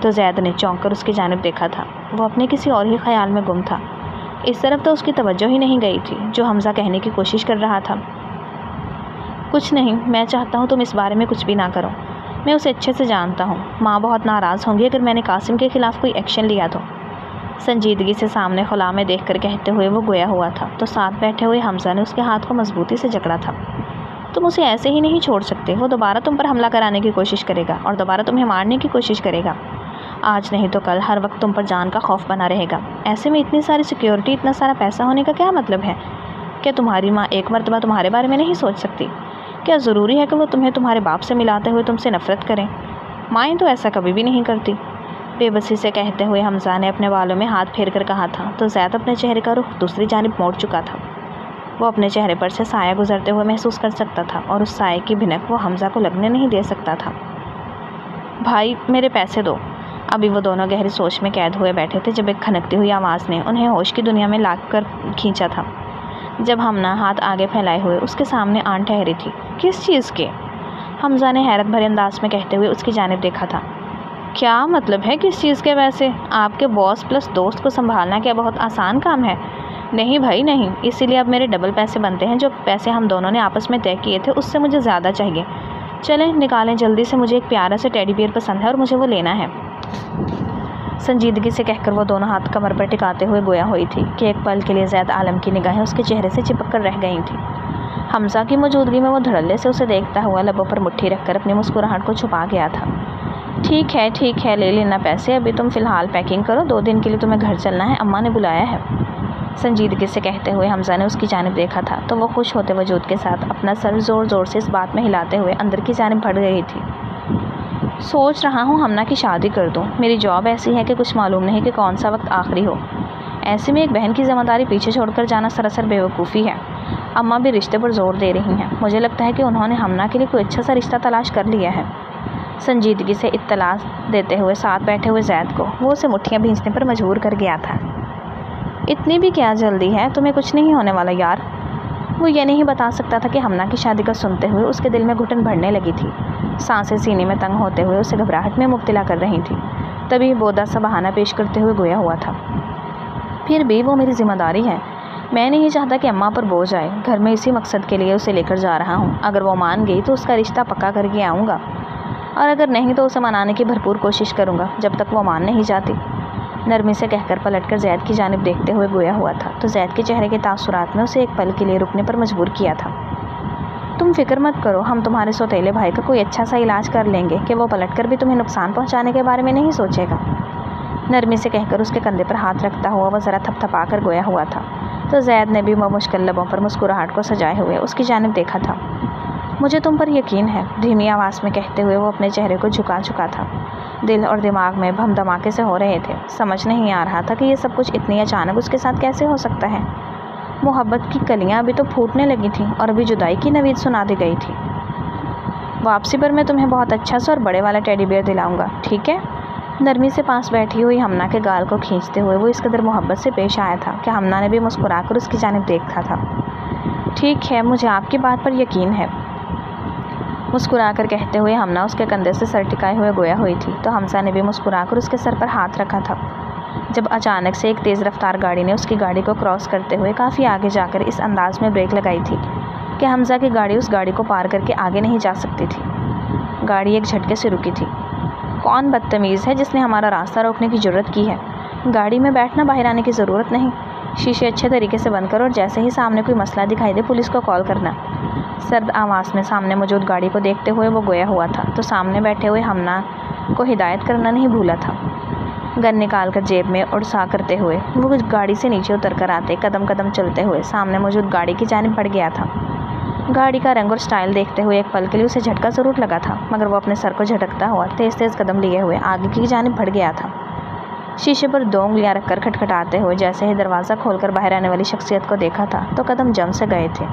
تو زید نے چونک کر اس کی جانب دیکھا تھا۔ وہ اپنے کسی اور ہی خیال میں گم تھا، اس طرف تو اس کی توجہ ہی نہیں گئی تھی جو حمزہ کہنے کی کوشش کر رہا تھا۔ کچھ نہیں، میں چاہتا ہوں تم اس بارے میں کچھ بھی نہ کرو۔ میں اسے اچھے سے جانتا ہوں، ماں بہت ناراض ہوں گی اگر میں نے قاسم کے خلاف کوئی ایکشن لیا تو۔ سنجیدگی سے سامنے خلا میں دیکھ کر کہتے ہوئے وہ گویا ہوا تھا تو ساتھ بیٹھے ہوئے حمزہ نے اس کے ہاتھ کو مضبوطی سے جکڑا تھا۔ تم اسے ایسے ہی نہیں چھوڑ سکتے، وہ دوبارہ تم پر حملہ کرانے کی کوشش کرے گا اور دوبارہ تمہیں مارنے کی کوشش کرے گا۔ آج نہیں تو کل ہر وقت تم پر جان کا خوف بنا رہے گا۔ ایسے میں اتنی ساری سیکیورٹی، اتنا سارا پیسہ ہونے کا کیا مطلب ہے؟ کیا تمہاری ماں ایک مرتبہ تمہارے بارے میں نہیں سوچ سکتی؟ کیا ضروری ہے کہ وہ تمہیں تمہارے باپ سے ملاتے ہوئے تم سے نفرت کریں؟ مائیں تو ایسا کبھی بھی نہیں کرتی۔ بے بسی سے کہتے ہوئے حمزہ نے اپنے بالوں میں ہاتھ پھیر کر کہا تھا تو زید اپنے چہرے کا رخ دوسری جانب موڑ چکا تھا۔ وہ اپنے چہرے پر سے سایہ گزرتے ہوئے محسوس کر سکتا تھا اور اس سائے کی بھنک وہ حمزہ کو لگنے نہیں دے سکتا تھا۔ بھائی، میرے پیسے دو۔ ابھی وہ دونوں گہری سوچ میں قید ہوئے بیٹھے تھے جب ایک کھنکتی ہوئی آواز نے انہیں ہوش کی دنیا میں لا کر کھینچا تھا۔ جب ہمنا ہاتھ آگے پھیلائے ہوئے اس کے سامنے آن ٹھہری تھی۔ کس چیز کے؟ حمزہ نے حیرت بھرے انداز میں کہتے ہوئے اس کی جانب دیکھا تھا۔ کیا مطلب ہے کس چیز کے؟ ویسے آپ کے باس پلس دوست کو سنبھالنا کیا بہت آسان کام ہے؟ نہیں بھائی نہیں، اسی لیے اب میرے ڈبل پیسے بنتے ہیں۔ جو پیسے ہم دونوں نے آپس میں طے کیے تھے اس سے مجھے زیادہ چاہیے۔ چلیں نکالیں جلدی سے، مجھے ایک پیارا سے ٹیڈی بیئر پسند ہے اور مجھے وہ لینا ہے۔ سنجیدگی سے کہہ کر وہ دونوں ہاتھ کمر پر ٹکاتے ہوئے گویا ہوئی تھی کہ ایک پل کے لیے زید عالم کی نگاہیں اس کے چہرے سے چپک کر رہ گئی تھیں۔ حمزہ کی موجودگی میں وہ دھڑلے سے اسے دیکھتا ہوا لبوں پر مٹھی رکھ کر اپنی مسکراہٹ کو چھپا گیا تھا۔ ٹھیک ہے، لے لینا پیسے، ابھی تم فی الحال پیکنگ کرو، 2 دن کے لیے تمہیں گھر چلنا ہے، اماں نے بلایا ہے۔ سنجیدگی سے کہتے ہوئے حمزہ نے اس کی جانب دیکھا تھا تو وہ خوش ہوتے وجود کے ساتھ اپنا سر زور زور سے اس بات میں ہلاتے ہوئے اندر کی جانب بڑھ گئی تھی۔ سوچ رہا ہوں ہمنا کی شادی کر دوں۔ میری جاب ایسی ہے کہ کچھ معلوم نہیں کہ کون سا وقت آخری ہو۔ ایسے میں ایک بہن کی ذمہ داری پیچھے چھوڑ کر جانا سراسر بیوقوفی ہے۔ اماں بھی رشتے پر زور دے رہی ہیں، مجھے لگتا ہے کہ انہوں نے ہمنا کے لیے کوئی اچھا سا رشتہ تلاش کر لیا ہے۔ سنجیدگی سے اطلاع دیتے ہوئے ساتھ بیٹھے ہوئے زید کو وہ اسے مٹھیاں بھینچنے پر مجبور کر گیا تھا۔ اتنی بھی کیا جلدی ہے؟ تمہیں کچھ نہیں ہونے والا یار۔ وہ یہ نہیں بتا سکتا تھا کہ ہمنا کی شادی کا سنتے ہوئے اس کے دل میں گھٹن بڑھنے لگی تھی، سانسیں سینے میں تنگ ہوتے ہوئے اسے گھبراہٹ میں مبتلا کر رہی تھی۔ تبھی بودا سا بہانہ پیش کرتے ہوئے گویا ہوا تھا۔ پھر بھی وہ میری ذمہ داری ہے، میں نہیں چاہتا کہ اماں پر بوجھ آئے، گھر میں اسی مقصد کے لیے اسے لے کر جا رہا ہوں۔ اگر وہ مان گئی تو اس کا رشتہ پکا کر کے آؤں گا، اور اگر نہیں تو اسے منانے کی بھرپور کوشش کروں گا جب تک وہ مان نہیں جاتی۔ نرمی سے کہہ کر پلٹ کر زید کی جانب دیکھتے ہوئے گویا ہوا تھا تو زید کے چہرے کے تاثرات میں اسے ایک پل کے لیے رکنے پر مجبور کیا تھا۔ تم فکر مت کرو، ہم تمہارے سوتیلے بھائی کا کوئی اچھا سا علاج کر لیں گے کہ وہ پلٹ کر بھی تمہیں نقصان پہنچانے کے بارے میں نہیں سوچے گا۔ نرمی سے کہہ کر اس کے کندھے پر ہاتھ رکھتا ہوا وہ ذرا تھپ تھپا کر گویا ہوا تھا تو زید نے بھی مشکل لبوں پر مسکراہٹ کو سجائے ہوئے اس کی جانب دیکھا تھا۔ مجھے تم پر یقین ہے، دھیمی آواز میں کہتے ہوئے وہ اپنے چہرے کو جھکا چکا تھا۔ دل اور دماغ میں بھم دھماکے سے ہو رہے تھے۔ سمجھ نہیں آ رہا تھا کہ یہ سب کچھ اتنی اچانک اس کے ساتھ کیسے ہو سکتا ہے۔ محبت کی کلیاں ابھی تو پھوٹنے لگی تھیں اور ابھی جدائی کی نوید سنا دی گئی تھی۔ واپسی پر میں تمہیں بہت اچھا سا اور بڑے والا ٹیڈی بیئر دلاؤں گا، ٹھیک ہے؟ نرمی سے پاس بیٹھی ہوئی ہمنا کے گال کو کھینچتے ہوئے وہ اس قدر محبت سے پیش آیا تھا کہ ہمنا نے بھی مسکرا کر اس کی جانب دیکھا تھا۔ ٹھیک ہے، مجھے آپ کی بات پر یقین ہے، مسکرا کر کہتے ہوئے ہمنا اس کے کندھے سے سر ٹکائے ہوئے گویا ہوئی تھی تو حمزہ نے بھی مسکرا کر اس کے سر پر ہاتھ رکھا تھا۔ جب اچانک سے ایک تیز رفتار گاڑی نے اس کی گاڑی کو کراس کرتے ہوئے کافی آگے جا کر اس انداز میں بریک لگائی تھی کہ حمزہ کی گاڑی اس گاڑی کو پار کر کے آگے نہیں جا سکتی تھی۔ گاڑی ایک جھٹکے سے رکی تھی۔ کون بدتمیز ہے جس نے ہمارا راستہ روکنے کی جرت کی ہے؟ گاڑی میں بیٹھنا، باہر آنے کی ضرورت نہیں، شیشے اچھے طریقے سے بند کرو اور جیسے ہی سامنے کوئی مسئلہ دکھائی دے پولیس کو کال کرنا۔ سرد آواز میں سامنے موجود گاڑی کو دیکھتے ہوئے وہ گویا ہوا تھا تو سامنے بیٹھے ہوئے ہمنا کو ہدایت کرنا نہیں بھولا تھا۔ گن نکال کر جیب میں اڑسا کرتے ہوئے وہ گاڑی سے نیچے اتر کر آتے قدم قدم چلتے ہوئے سامنے موجود گاڑی کی جانب بڑھ گیا تھا۔ گاڑی کا رنگ اور سٹائل دیکھتے ہوئے ایک پل کے لیے اسے جھٹکا ضرور لگا تھا مگر وہ اپنے سر کو جھٹکتا ہوا تیز تیز قدم لیے ہوئے آگے کی جانب بڑھ گیا تھا، شیشے پر 2 انگلیاں رکھ کر کھٹکھٹاتے ہوئے۔ جیسے ہی دروازہ کھول کر باہر آنے والی شخصیت کو دیکھا تھا تو قدم جم سے گئے تھے۔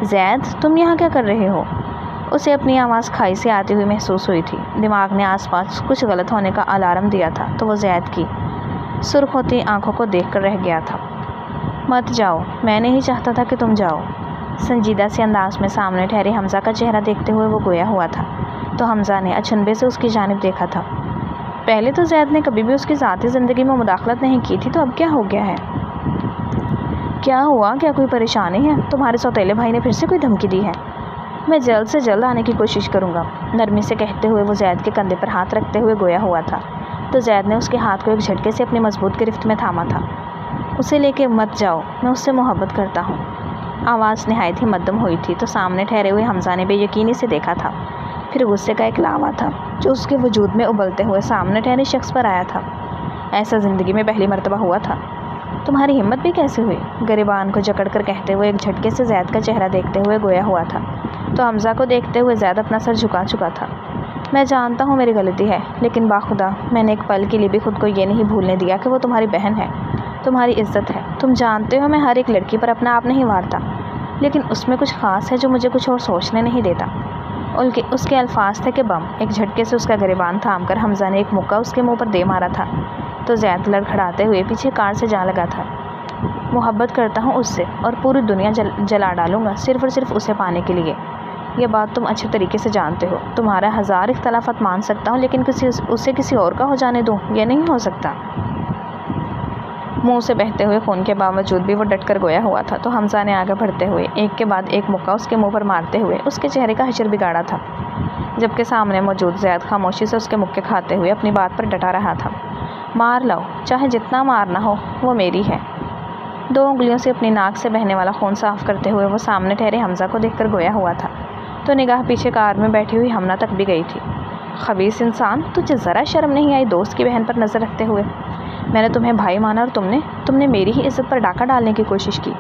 زید، تم یہاں کیا کر رہے ہو؟ اسے اپنی آواز کھائی سے آتی ہوئی محسوس ہوئی تھی۔ دماغ نے آس پاس کچھ غلط ہونے کا الارم دیا تھا تو وہ زید کی سرخ ہوتی آنکھوں کو دیکھ کر رہ گیا تھا۔ مت جاؤ، میں نہیں چاہتا تھا کہ تم جاؤ۔ سنجیدہ سے انداز میں سامنے ٹھہرے حمزہ کا چہرہ دیکھتے ہوئے وہ گویا ہوا تھا تو حمزہ نے اچنبے سے اس کی جانب دیکھا تھا۔ پہلے تو زید نے کبھی بھی اس کی ذاتی زندگی میں مداخلت نہیں کی تھی تو اب کیا ہو گیا ہے؟ کیا ہوا؟ کیا کوئی پریشانی ہے؟ تمہارے سوتیلے بھائی نے پھر سے کوئی دھمکی دی ہے؟ میں جلد سے جلد آنے کی کوشش کروں گا، نرمی سے کہتے ہوئے وہ زید کے کندھے پر ہاتھ رکھتے ہوئے گویا ہوا تھا تو زید نے اس کے ہاتھ کو ایک جھٹکے سے اپنی مضبوط گرفت میں تھاما تھا۔ اسے لے کے مت جاؤ، میں اس سے محبت کرتا ہوں۔ آواز نہایت ہی مدھم ہوئی تھی تو سامنے ٹھہرے ہوئے حمزہ نے بے یقینی سے دیکھا تھا، پھر غصے کا ایک لاوا تھا جو اس کے وجود میں ابلتے ہوئے سامنے ٹھہرے شخص پر آیا تھا۔ ایسا زندگی میں پہلی مرتبہ ہوا تھا۔ تمہاری ہمت بھی کیسے ہوئی؟ گریبان کو جکڑ کر کہتے ہوئے ایک جھٹکے سے زید کا چہرہ دیکھتے ہوئے گویا ہوا تھا تو حمزہ کو دیکھتے ہوئے زید اپنا سر جھکا چکا تھا۔ میں جانتا ہوں میری غلطی ہے لیکن باخدا میں نے ایک پل کے لیے بھی خود کو یہ نہیں بھولنے دیا کہ وہ تمہاری بہن ہے، تمہاری عزت ہے۔ تم جانتے ہو میں ہر ایک لڑکی پر اپنا آپ نہیں وارتا لیکن اس میں کچھ خاص ہے جو مجھے کچھ اور سوچنے نہیں دیتا۔ اس کے الفاظ تھے کہ بم۔ ایک جھٹکے سے اس کا گریبان تھام کر حمزہ نے ایک مکہ اس کے منہ پر دے مارا تھا تو زید لڑکھڑاتے ہوئے پیچھے کار سے جا لگا تھا۔ محبت کرتا ہوں اس سے اور پوری دنیا جلا ڈالوں گا صرف اور صرف اسے پانے کے لیے۔ یہ بات تم اچھے طریقے سے جانتے ہو۔ تمہارا 1000 اختلافات مان سکتا ہوں لیکن اسے کسی اور کا ہو جانے دوں، یہ نہیں ہو سکتا۔ منہ سے بہتے ہوئے خون کے باوجود بھی وہ ڈٹ کر گویا ہوا تھا تو حمزہ نے آگے بڑھتے ہوئے ایک کے بعد ایک مکہ اس کے منہ پر مارتے ہوئے اس کے چہرے کا حشر بگاڑا تھا، جبکہ سامنے موجود زید خاموشی سے اس کے مکے کھاتے ہوئے اپنی بات پر ڈٹا رہا تھا۔ مار لاؤ، چاہے جتنا مارنا ہو، وہ میری ہے۔ 2 انگلیوں سے اپنی ناک سے بہنے والا خون صاف کرتے ہوئے وہ سامنے ٹھہرے حمزہ کو دیکھ کر گویا ہوا تھا تو نگاہ پیچھے کار میں بیٹھی ہوئی ہمنا تک بھی گئی تھی۔ خبیث انسان، تجھے ذرا شرم نہیں آئی دوست کی بہن پر نظر رکھتے ہوئے؟ میں نے تمہیں بھائی مانا اور تم نے میری ہی عزت پر ڈاکہ ڈالنے کی کوشش کی۔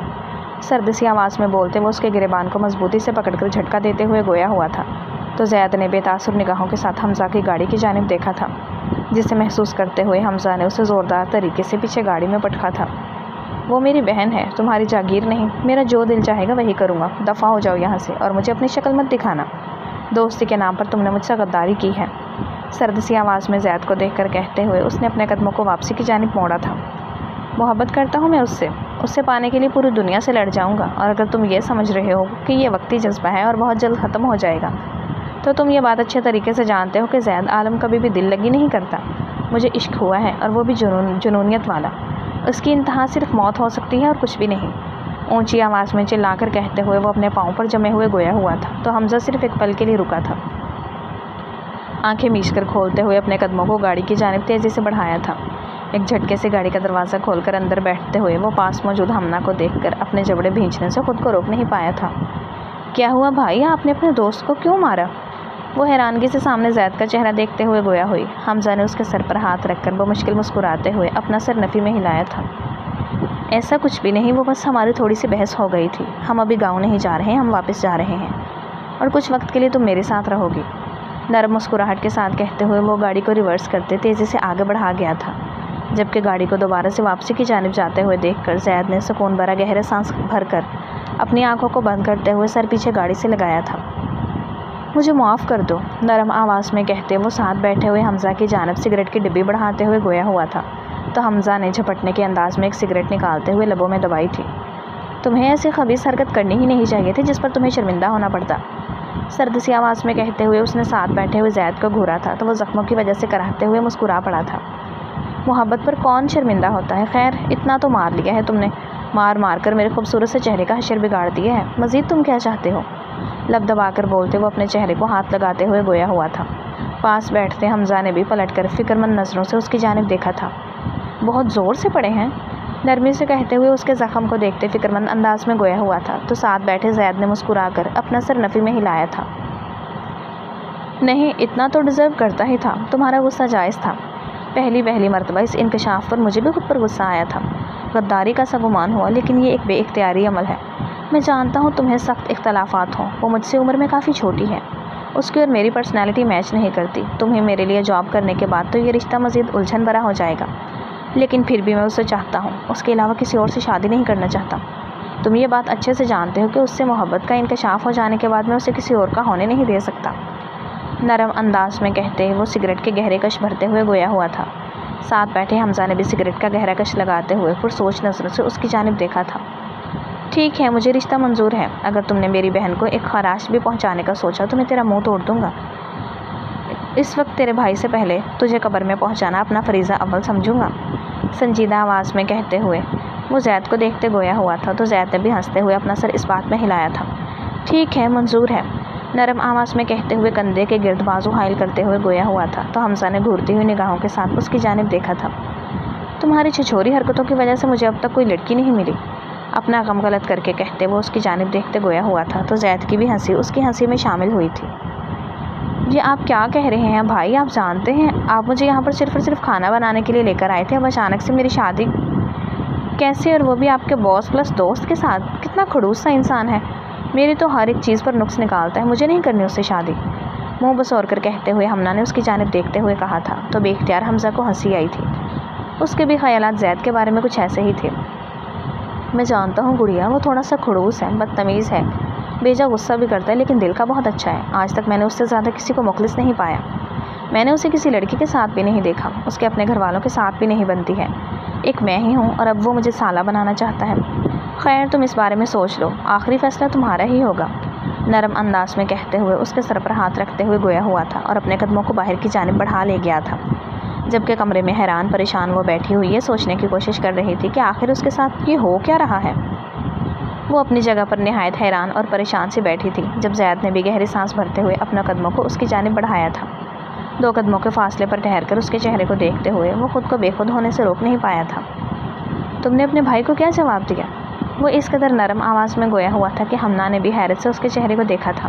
سرد سی آواز میں بولتے وہ اس کے گریبان کو مضبوطی سے پکڑ کر جھٹکا دیتے ہوئے گویا ہوا تھا تو زید نے بے تاثر نگاہوں کے ساتھ حمزہ کی گاڑی کی جانب دیکھا تھا، جسے محسوس کرتے ہوئے حمزہ نے اسے زوردار طریقے سے پیچھے گاڑی میں پٹکا تھا۔ وہ میری بہن ہے، تمہاری جاگیر نہیں۔ میرا جو دل چاہے گا وہی کروں گا۔ دفع ہو جاؤ یہاں سے اور مجھے اپنی شکل مت دکھانا۔ دوستی کے نام پر تم نے مجھ سے غداری کی ہے، سرد سی آواز میں زید کو دیکھ کر کہتے ہوئے اس نے اپنے قدموں کو واپسی کی جانب موڑا تھا۔ محبت کرتا ہوں میں اس سے پانے کے لیے پوری دنیا سے لڑ جاؤں گا، اور اگر تم یہ سمجھ رہے ہو کہ یہ وقتی جذبہ ہے اور بہت جلد ختم ہو جائے گا تو تم یہ بات اچھے طریقے سے جانتے ہو کہ زید عالم کبھی بھی دل لگی نہیں کرتا۔ مجھے عشق ہوا ہے اور وہ بھی جنونیت والا۔ اس کی انتہا صرف موت ہو سکتی ہے اور کچھ بھی نہیں۔ اونچی آواز میں چلا کر کہتے ہوئے وہ اپنے پاؤں پر جمے ہوئے گویا ہوا تھا تو حمزہ صرف ایک پل کے لیے رکا تھا، آنکھیں میچ کر کھولتے ہوئے اپنے قدموں کو گاڑی کی جانب تیزی سے بڑھایا تھا۔ ایک جھٹکے سے گاڑی کا دروازہ کھول کر اندر بیٹھتے ہوئے وہ پاس موجود ہمنا کو دیکھ کر اپنے جبڑے بھینچنے سے خود کو روک نہیں پایا تھا۔ کیا ہوا بھائی، آپ نے اپنے دوست کو کیوں مارا؟ وہ حیرانگی سے سامنے زید کا چہرہ دیکھتے ہوئے گویا ہوئی۔ حمزہ نے اس کے سر پر ہاتھ رکھ کر بمشکل مسکراتے ہوئے اپنا سر نفی میں ہلایا تھا۔ ایسا کچھ بھی نہیں، وہ بس ہماری تھوڑی سی بحث ہو گئی تھی۔ ہم ابھی گاؤں نہیں جا رہے ہیں، ہم واپس جا رہے ہیں، اور کچھ وقت کے لیے تم میرے ساتھ رہو گی۔ نرم مسکراہٹ کے ساتھ کہتے ہوئے وہ گاڑی کو ریورس کرتے تیزی سے آگے بڑھا گیا تھا، جبکہ گاڑی کو دوبارہ سے واپسی کی جانب جاتے ہوئے دیکھ کر زید نے سکون بھرا گہرا سانس بھر کر اپنی آنکھوں کو بند کرتے ہوئے سر پیچھے گاڑی سے لگایا تھا۔ مجھے معاف کر دو، نرم آواز میں کہتے وہ ساتھ بیٹھے ہوئے حمزہ کی جانب سگریٹ کی ڈبی بڑھاتے ہوئے گویا ہوا تھا، تو حمزہ نے جھپٹنے کے انداز میں ایک سگریٹ نکالتے ہوئے لبوں میں دبائی تھی۔ تمہیں ایسی خبیث حرکت کرنی ہی نہیں چاہیے تھی جس پر تمہیں شرمندہ ہونا پڑتا، سرد سی آواز میں کہتے ہوئے اس نے ساتھ بیٹھے ہوئے زید کو گھورا تھا، تو وہ زخموں کی وجہ سے کراہتے ہوئے مسکرا پڑا تھا۔ محبت پر کون شرمندہ ہوتا ہے؟ خیر، اتنا تو مار لیا ہے تم نے، مار مار کر میرے خوبصورت سے چہرے کا حشر بگاڑ دیا ہے، مزید تم کیا چاہتے ہو؟ لب دبا کر بولتے وہ اپنے چہرے کو ہاتھ لگاتے ہوئے گویا ہوا تھا۔ پاس بیٹھتے حمزہ نے بھی پلٹ کر فکرمند نظروں سے اس کی جانب دیکھا تھا۔ بہت زور سے پڑے ہیں، نرمی سے کہتے ہوئے اس کے زخم کو دیکھتے فکرمند انداز میں گویا ہوا تھا، تو ساتھ بیٹھے زید نے مسکرا کر اپنا سر نفی میں ہلایا تھا۔ نہیں، اتنا تو ڈیزرو کرتا ہی تھا، تمہارا غصہ جائز تھا۔ پہلی مرتبہ اس انکشاف پر مجھے بھی خود پر غصہ آیا تھا، غداری کا سا گمان ہوا، لیکن یہ ایک بے اختیاری عمل ہے۔ میں جانتا ہوں تمہیں سخت اختلافات ہوں، وہ مجھ سے عمر میں کافی چھوٹی ہے، اس کی اور میری پرسنالٹی میچ نہیں کرتی، تمہیں میرے لیے جاب کرنے کے بعد تو یہ رشتہ مزید الجھن بھرا ہو جائے گا، لیکن پھر بھی میں اسے چاہتا ہوں، اس کے علاوہ کسی اور سے شادی نہیں کرنا چاہتا۔ تم یہ بات اچھے سے جانتے ہو کہ اس سے محبت کا انکشاف ہو جانے کے بعد میں اسے کسی اور کا ہونے نہیں دے سکتا، نرم انداز میں کہتے وہ سگریٹ کے گہرے کش بھرتے ہوئے گویا ہوا تھا۔ ساتھ بیٹھے حمزہ نے بھی سگریٹ کا گہرا کش لگاتے ہوئے پرسوچ نظروں سے اس کی جانب دیکھا تھا۔ ٹھیک ہے، مجھے رشتہ منظور ہے، اگر تم نے میری بہن کو ایک خراش بھی پہنچانے کا سوچا تو میں تیرا منہ توڑ دوں گا۔ اس وقت تیرے بھائی سے پہلے تجھے قبر میں پہنچانا اپنا فریضہ اول سمجھوں گا، سنجیدہ آواز میں کہتے ہوئے وہ زید کو دیکھتے گویا ہوا تھا، تو زید نے بھی ہنستے ہوئے اپنا سر اس بات میں ہلایا تھا۔ ٹھیک ہے، منظور ہے، نرم آواز میں کہتے ہوئے کندھے کے گرد بازو حائل کرتے ہوئے گویا ہوا تھا، تو حمزہ نے گھورتی ہوئی نگاہوں کے ساتھ اس کی جانب دیکھا تھا۔ تمہاری چھچوری حرکتوں کی وجہ سے مجھے اب تک کوئی لڑکی نہیں ملی، اپنا غم غلط کر کے کہتے وہ اس کی جانب دیکھتے گویا ہوا تھا، تو زید کی بھی ہنسی اس کی ہنسی میں شامل ہوئی تھی۔ یہ آپ کیا کہہ رہے ہیں بھائی؟ آپ جانتے ہیں آپ مجھے یہاں پر صرف اور صرف کھانا بنانے کے لیے لے کر آئے تھے، اب اچانک سے میری شادی کیسے، اور وہ بھی آپ کے باس پلس دوست کے ساتھ؟ کتنا خڑوس سا انسان ہے، میری تو ہر ایک چیز پر نقص نکالتا ہے، مجھے نہیں کرنی اس سے شادی، منہ بسور کر کہتے ہوئے حمنا نے اس کی جانب دیکھتے ہوئے کہا تھا، تو بے اختیار حمزہ کو ہنسی آئی تھی۔ اس کے بھی خیالات زید کے بارے میں کچھ ایسے ہی تھے۔ میں جانتا ہوں گڑیا، وہ تھوڑا سا خڑوس ہے، بدتمیز ہے، بیجا غصہ بھی کرتا ہے، لیکن دل کا بہت اچھا ہے، آج تک میں نے اس سے زیادہ کسی کو مخلص نہیں پایا، میں نے اسے کسی لڑکی کے ساتھ بھی نہیں دیکھا، اس کے اپنے گھر والوں کے ساتھ بھی نہیں بنتی ہے، ایک میں ہی ہوں، اور اب وہ مجھے سالہ بنانا چاہتا ہے۔ خیر، تم اس بارے میں سوچ لو، آخری فیصلہ تمہارا ہی ہوگا، نرم انداز میں کہتے ہوئے اس کے سر پر ہاتھ رکھتے ہوئے گویا ہوا تھا، اور اپنے قدموں کو باہر کی جانب بڑھا لے گیا تھا، جبکہ کمرے میں حیران پریشان وہ بیٹھی ہوئی یہ سوچنے کی کوشش کر رہی تھی کہ آخر اس کے ساتھ یہ ہو کیا رہا ہے۔ وہ اپنی جگہ پر نہایت حیران اور پریشان سی بیٹھی تھی، جب زید نے بھی گہری سانس بھرتے ہوئے اپنا قدموں کو اس کی جانب بڑھایا تھا۔ 2 قدموں کے فاصلے پر ٹھہر کر اس کے چہرے کو دیکھتے ہوئے وہ خود کو بے خود ہونے سے روک نہیں پایا تھا۔ تم نے اپنے بھائی کو کیا جواب دیا؟ وہ اس قدر نرم آواز میں گویا ہوا تھا کہ حمنا نے بھی حیرت سے اس کے چہرے کو دیکھا تھا۔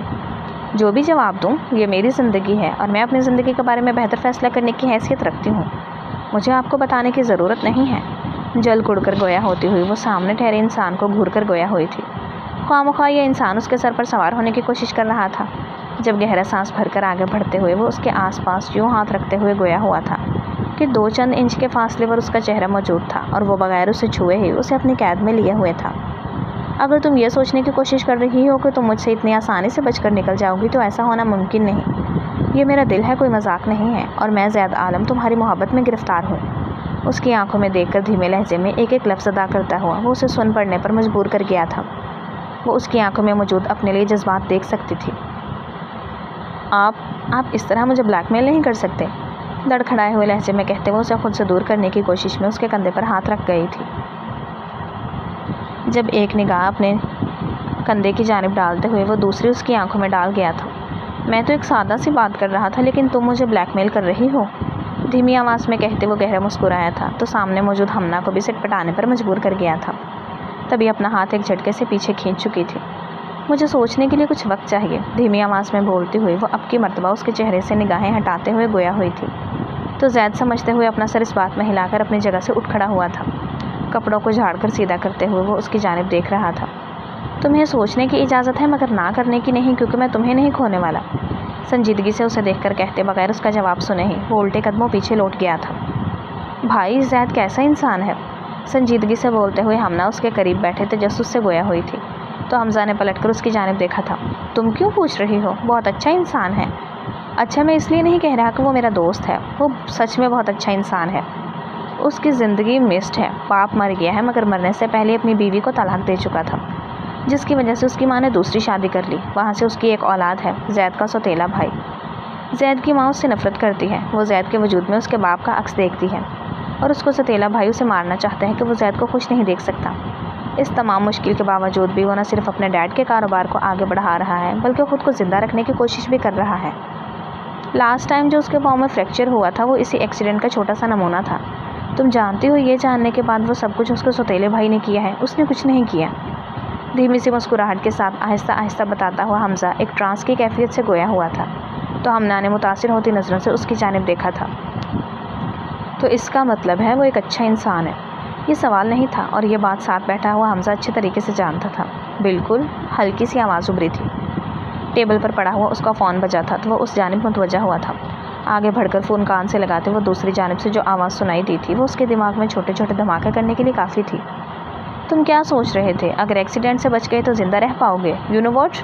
جو بھی جواب دوں، یہ میری زندگی ہے اور میں اپنی زندگی کے بارے میں بہتر فیصلہ کرنے کی حیثیت رکھتی ہوں، مجھے آپ کو بتانے کی ضرورت نہیں ہے۔ جل کڑ کر گویا ہوتی ہوئی وہ سامنے ٹھہرے انسان کو گھور کر گویا ہوئی تھی۔ خواہ مخواہ یہ انسان اس کے سر پر سوار ہونے کی کوشش کر رہا تھا، جب گہرا سانس بھر کر آگے بڑھتے ہوئے وہ اس کے آس پاس یوں ہاتھ رکھتے ہوئے گویا ہوا تھا کہ 2 چند انچ کے فاصلے پر اس کا چہرہ موجود تھا، اور وہ بغیر اسے چھوئے ہی اسے اپنی قید میں لیے ہوئے تھا۔ اگر تم یہ سوچنے کی کوشش کر رہی ہو کہ تم مجھ سے اتنی آسانی سے بچ کر نکل جاؤ گی تو ایسا ہونا ممکن نہیں، یہ میرا دل ہے، کوئی مذاق نہیں ہے، اور میں زید عالم تمہاری محبت میں گرفتار ہوں۔ اس کی آنکھوں میں دیکھ کر دھیمے لہجے میں ایک ایک لفظ ادا کرتا ہوا وہ اسے سن پڑنے پر مجبور کر گیا تھا۔ وہ اس کی آنکھوں میں موجود اپنے لیے جذبات دیکھ سکتی تھی۔ آپ اس طرح مجھے بلیک میل نہیں کر سکتے، لڑکھڑائے ہوئے لہجے میں کہتے وہ اسے خود سے دور کرنے کی کوشش میں اس کے کندھے پر ہاتھ رکھ گئی تھی۔ جب ایک نگاہ اپنے کندھے کی جانب ڈالتے ہوئے وہ دوسری اس کی آنکھوں میں ڈال گیا تھا۔ میں تو ایک سادہ سی بات کر رہا تھا، لیکن تم مجھے بلیک میل کر رہی ہو، دھیمی آواز میں کہتے وہ گہرا مسکرایا تھا، تو سامنے موجود ہمنا کو بھی سٹ پٹانے پر مجبور کر گیا تھا، تبھی اپنا ہاتھ ایک جھٹکے سے پیچھے کھینچ چکی تھی۔ مجھے سوچنے کے لیے کچھ وقت چاہیے، دھیمی آواز میں بولتی ہوئی وہ اب کی مرتبہ اس کے چہرے سے نگاہیں ہٹاتے ہوئے گویا ہوئی تھی۔ تو زید سمجھتے ہوئے اپنا سر اس بات میں ہلا کر اپنی جگہ سے اٹھ کھڑا ہوا تھا۔ کپڑوں کو جھاڑ کر سیدھا کرتے ہوئے وہ اس کی جانب دیکھ رہا تھا۔ تمہیں سوچنے کی اجازت ہے مگر نہ کرنے کی نہیں، کیونکہ میں تمہیں نہیں کھونے والا، سنجیدگی سے اسے دیکھ کر کہتے بغیر اس کا جواب سنے ہی وہ الٹے قدموں پیچھے لوٹ گیا تھا۔ بھائی زید کیسا انسان ہے، سنجیدگی سے بولتے ہوئے حمنہ اس کے قریب بیٹھے تجسس سے گویا ہوئی تھی۔ تو حمزہ نے پلٹ کر اس کی جانب دیکھا تھا۔ تم کیوں پوچھ رہی ہو؟ بہت اچھا انسان ہے۔ اچھا میں اس لیے نہیں کہہ رہا کہ وہ میرا دوست ہے، وہ سچ میں بہت اچھا انسان ہے۔ اس کی زندگی مسٹ ہے، باپ مر گیا ہے مگر مرنے سے پہلے اپنی بیوی کو طلاق دے چکا تھا، جس کی وجہ سے اس کی ماں نے دوسری شادی کر لی، وہاں سے اس کی ایک اولاد ہے، زید کا سوتیلا بھائی۔ زید کی ماں اس سے نفرت کرتی ہے، وہ زید کے وجود میں اس کے باپ کا عکس دیکھتی ہے اور اس کو سوتیلا بھائی اسے مارنا چاہتے ہیں کہ وہ زید کو خوش نہیں دیکھ سکتا۔ اس تمام مشکل کے باوجود بھی وہ نہ صرف اپنے ڈیڈ کے کاروبار کو آگے بڑھا رہا ہے بلکہ خود کو زندہ رکھنے کی کوشش بھی کر رہا ہے۔ لاسٹ ٹائم جو اس کے پاؤں میں فریکچر ہوا تھا وہ اسی ایکسیڈنٹ کا چھوٹا سا نمونہ تھا۔ تم جانتی ہو یہ جاننے کے بعد وہ سب کچھ اس کے سوتیلے بھائی نے کیا ہے، اس نے کچھ نہیں کیا۔ دھیمی سی مسکراہٹ کے ساتھ آہستہ آہستہ بتاتا ہوا حمزہ ایک ٹرانس کی کیفیت سے گویا ہوا تھا۔ تو حمنہ نے متاثر ہوتی نظروں سے اس کی جانب دیکھا تھا۔ تو اس کا مطلب ہے وہ ایک اچھا انسان ہے؟ یہ سوال نہیں تھا اور یہ بات ساتھ بیٹھا ہوا حمزہ اچھے طریقے سے جانتا تھا۔ بالکل، ہلکی سی آواز ابھری تھی۔ ٹیبل پر پڑا ہوا اس کا فون بجا تھا تو وہ اس جانب متوجہ ہوا تھا۔ آگے بڑھ کر فون کان سے لگاتے وہ دوسری جانب سے جو آواز سنائی دی تھی وہ اس کے دماغ میں چھوٹے چھوٹے دھماکے کرنے کے لیے کافی تھی۔ تم کیا سوچ رہے تھے؟ اگر ایکسیڈنٹ سے بچ گئے تو زندہ رہ پاؤ گے؟ یو نو واٹ،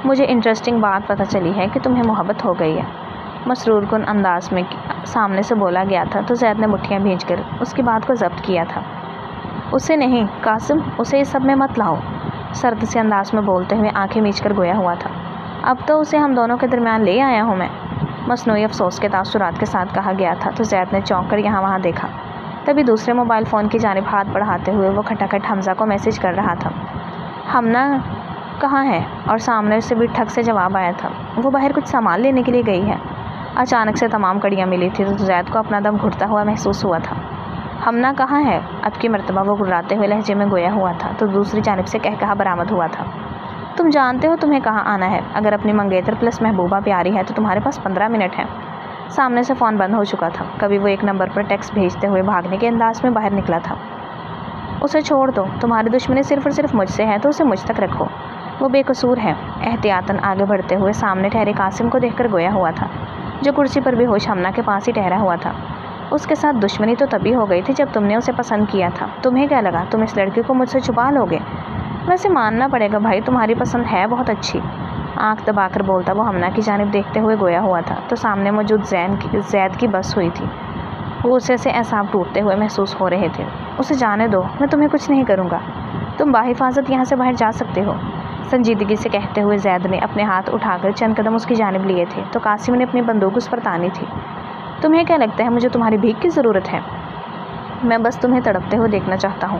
مجھے انٹرسٹنگ بات پتہ چلی ہے کہ تمہیں محبت ہو گئی ہے، مسرور کن انداز میں سامنے سے بولا گیا تھا تو زید نے مٹھیاں بھیج کر اس کی بات کو ضبط کیا تھا۔ اسے نہیں قاسم، اسے اس سب میں مت لاؤ، سرد سے انداز میں بولتے ہوئے آنکھیں میچ کر گویا ہوا تھا۔ اب تو اسے ہم دونوں کے درمیان لے آیا ہوں میں، مصنوعی افسوس کے تاثرات کے ساتھ کہا گیا تھا تو زید نے چونک کر یہاں وہاں دیکھا۔ تبھی دوسرے موبائل فون کی جانب ہاتھ بڑھاتے ہوئے وہ کھٹاکھٹ حمزہ کو میسج کر رہا تھا۔ حمنہ کہاں ہے؟ اور سامنے سے بھی ٹھک سے جواب آیا تھا، وہ باہر کچھ سامان لینے کے لیے گئی ہے۔ اچانک سے تمام کڑیاں ملی تھی تو زید کو اپنا دم گھٹتا ہوا محسوس ہوا تھا۔ حمنہ کہاں ہے؟ اب کی مرتبہ وہ گھراتے ہوئے لہجے میں گویا ہوا تھا تو دوسری جانب سے کہا برآمد ہوا تھا، تم جانتے ہو تمہیں کہاں آنا ہے، اگر اپنی منگیتر پلس محبوبہ پیاری ہے تو تمہارے پاس 15 منٹ ہیں۔ سامنے سے فون بند ہو چکا تھا، کبھی وہ ایک نمبر پر ٹیکسٹ بھیجتے ہوئے بھاگنے کے انداز میں باہر نکلا تھا۔ اسے چھوڑ دو، تمہاری دشمنی صرف اور صرف مجھ سے ہے تو اسے مجھ تک رکھو، وہ بے قصور ہے۔ احتیاطاً آگے بڑھتے ہوئے سامنے ٹھہرے قاسم کو دیکھ کر گویا ہوا تھا جو کرسی پر بے ہوش حمنہ کے پاس ہی ٹھہرا ہوا تھا۔ اس کے ساتھ دشمنی تو تبھی ہو گئی تھی جب تم نے اسے پسند کیا تھا، تمہیں کیا لگا تم اس لڑکی کو مجھ سے چھپا لو گے؟ ویسے ماننا پڑے گا بھائی تمہاری پسند ہے بہت اچھی، آنکھ دبا کر بولتا وہ حمنہ کی جانب دیکھتے ہوئے گویا ہوا تھا تو سامنے موجود زید کی بس ہوئی تھی۔ غصے سے اعصاب ٹوٹتے ہوئے محسوس ہو رہے تھے۔ اسے جانے دو، میں تمہیں کچھ نہیں کروں گا، تم باحفاظت یہاں سے باہر جا سکتے ہو، سنجیدگی سے کہتے ہوئے زید نے اپنے ہاتھ اٹھا کر چند قدم اس کی جانب لیے تھے تو قاسم نے اپنی بندوق اس پر تانی تھی۔ تمہیں کیا لگتا ہے مجھے تمہاری بھیک کی ضرورت ہے؟ میں بس تمہیں تڑپتے ہوئے دیکھنا چاہتا ہوں،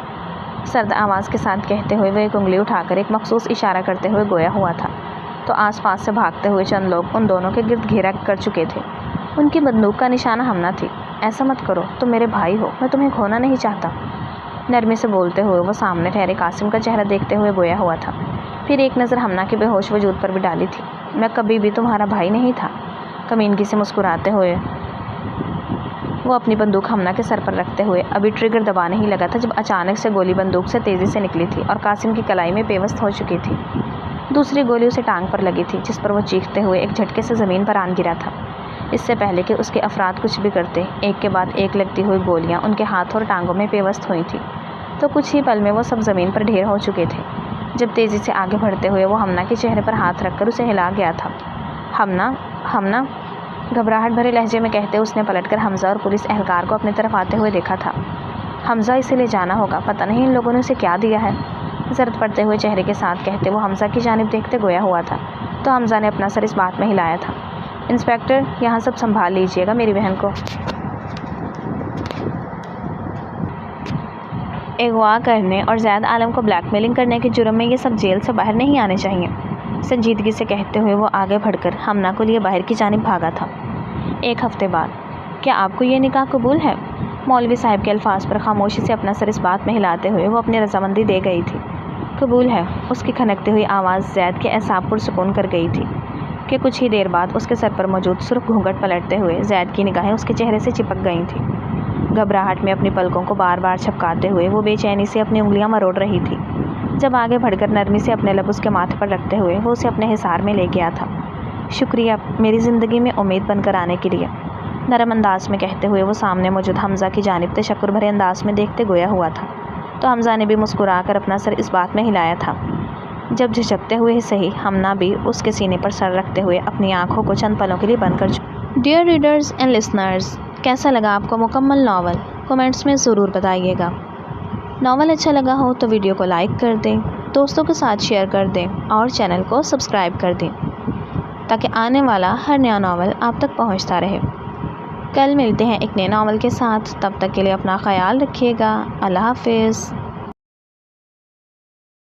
سرد آواز کے ساتھ کہتے ہوئے وہ ایک انگلی اٹھا کر ایک مخصوص اشارہ کرتے ہوئے گویا ہوا تھا تو آس پاس سے بھاگتے ہوئے چند لوگ ان دونوں کے گرد گھیرا کر چکے تھے۔ ان کی بندوق کا نشانہ حمنہ تھی۔ ایسا مت کرو، تم میرے بھائی ہو، میں تمہیں کھونا نہیں چاہتا، نرمی سے بولتے ہوئے وہ سامنے ٹھہرے قاسم کا چہرہ دیکھتے ہوئے گویا ہوا تھا، پھر ایک نظر حمنہ کے بے ہوش وجود پر بھی ڈالی تھی۔ میں کبھی بھی تمہارا بھائی نہیں تھا، کمینگی سے مسکراتے ہوئے وہ اپنی بندوق حمنہ کے سر پر رکھتے ہوئے ابھی ٹریگر دبانے ہی لگا تھا جب اچانک سے گولی بندوق سے تیزی سے نکلی تھی اور قاسم کی کلائی میں پیوست ہو چکی تھی۔ دوسری گولی اسے ٹانگ پر لگی تھی جس پر وہ چیختے ہوئے ایک جھٹکے سے زمین پر آن گرا تھا۔ اس سے پہلے کہ اس کے افراد کچھ بھی کرتے، ایک کے بعد ایک لگتی ہوئی گولیاں ان کے ہاتھوں اور ٹانگوں میں پیوست ہوئی تھی تو کچھ ہی پل میں وہ سب زمین پر ڈھیر ہو چکے تھے۔ جب تیزی سے آگے بڑھتے ہوئے وہ حمنہ کے چہرے پر ہاتھ رکھ کر اسے ہلا گیا تھا۔ حمنہ گھبراہٹ بھرے لہجے میں کہتے اس نے پلٹ کر حمزہ اور پولیس اہلکار کو اپنی طرف آتے ہوئے دیکھا تھا۔ حمزہ اسے لے جانا ہوگا، پتہ نہیں ان لوگوں نے اسے کیا دیا ہے، زرد پڑتے ہوئے چہرے کے ساتھ کہتے وہ حمزہ کی جانب دیکھتے گویا ہوا تھا تو حمزہ نے اپنا سر اس بات میں ہلایا تھا، انسپکٹر یہاں سب سنبھال لیجیے گا میری بہن کو۔ اغوا کرنے اور زید عالم کو بلیک میلنگ کرنے کے جرم میں یہ سب جیل سے باہر نہیں آنے چاہیے، سنجیدگی سے کہتے ہوئے وہ آگے بڑھ کر حمنہ کو لیے باہر کی جانب بھاگا تھا۔ ایک ہفتے بعد، کیا آپ کو یہ نکاح قبول ہے؟ مولوی صاحب کے الفاظ پر خاموشی سے اپنا سر اس بات میں ہلاتے ہوئے وہ اپنی رضامندی دے گئی تھی۔ قبول ہے، اس کی کھنکتی ہوئی آواز زید کے اعصاب پرسکون کر گئی تھی کہ کچھ ہی دیر بعد اس کے سر پر موجود سرخ گھونگھٹ پلٹتے ہوئے زید کی نگاہیں اس کے چہرے سے چپک گئی تھیں۔ گھبراہٹ میں اپنی پلکوں کو بار بار چھپکاتے ہوئے وہ بے چینی سے اپنی انگلیاں مروڑ رہی تھی جب آگے بڑھ کر نرمی سے اپنے لب اس کے ماتھے پر رکھتے ہوئے وہ اسے اپنے حصار میں لے گیا تھا۔ شکریہ میری زندگی میں امید بن کر آنے کے لیے، نرم انداز میں کہتے ہوئے وہ سامنے موجود حمزہ کی جانب تشکر بھرے انداز میں دیکھتے گویا ہوا تھا تو حمزہ نے بھی مسکرا کر اپنا سر اس بات میں ہلایا تھا جب جھجکتے ہوئے صحیح ہمنا بھی اس کے سینے پر سر رکھتے ہوئے اپنی آنکھوں کو چند پلوں کے لیے بند کر ڈیئر ریڈرز اینڈ لسنرز، کیسا لگا آپ کو مکمل ناول؟ کمنٹس میں ضرور بتائیے گا۔ ناول اچھا لگا ہو تو ویڈیو کو لائک کر دیں، دوستوں کے ساتھ شیئر کر دیں اور چینل کو سبسکرائب کر دیں تاکہ آنے والا ہر نیا ناول آپ تک پہنچتا رہے۔ کل ملتے ہیں ایک نئے ناول کے ساتھ، تب تک کے لیے اپنا خیال رکھیے گا۔ اللہ حافظ۔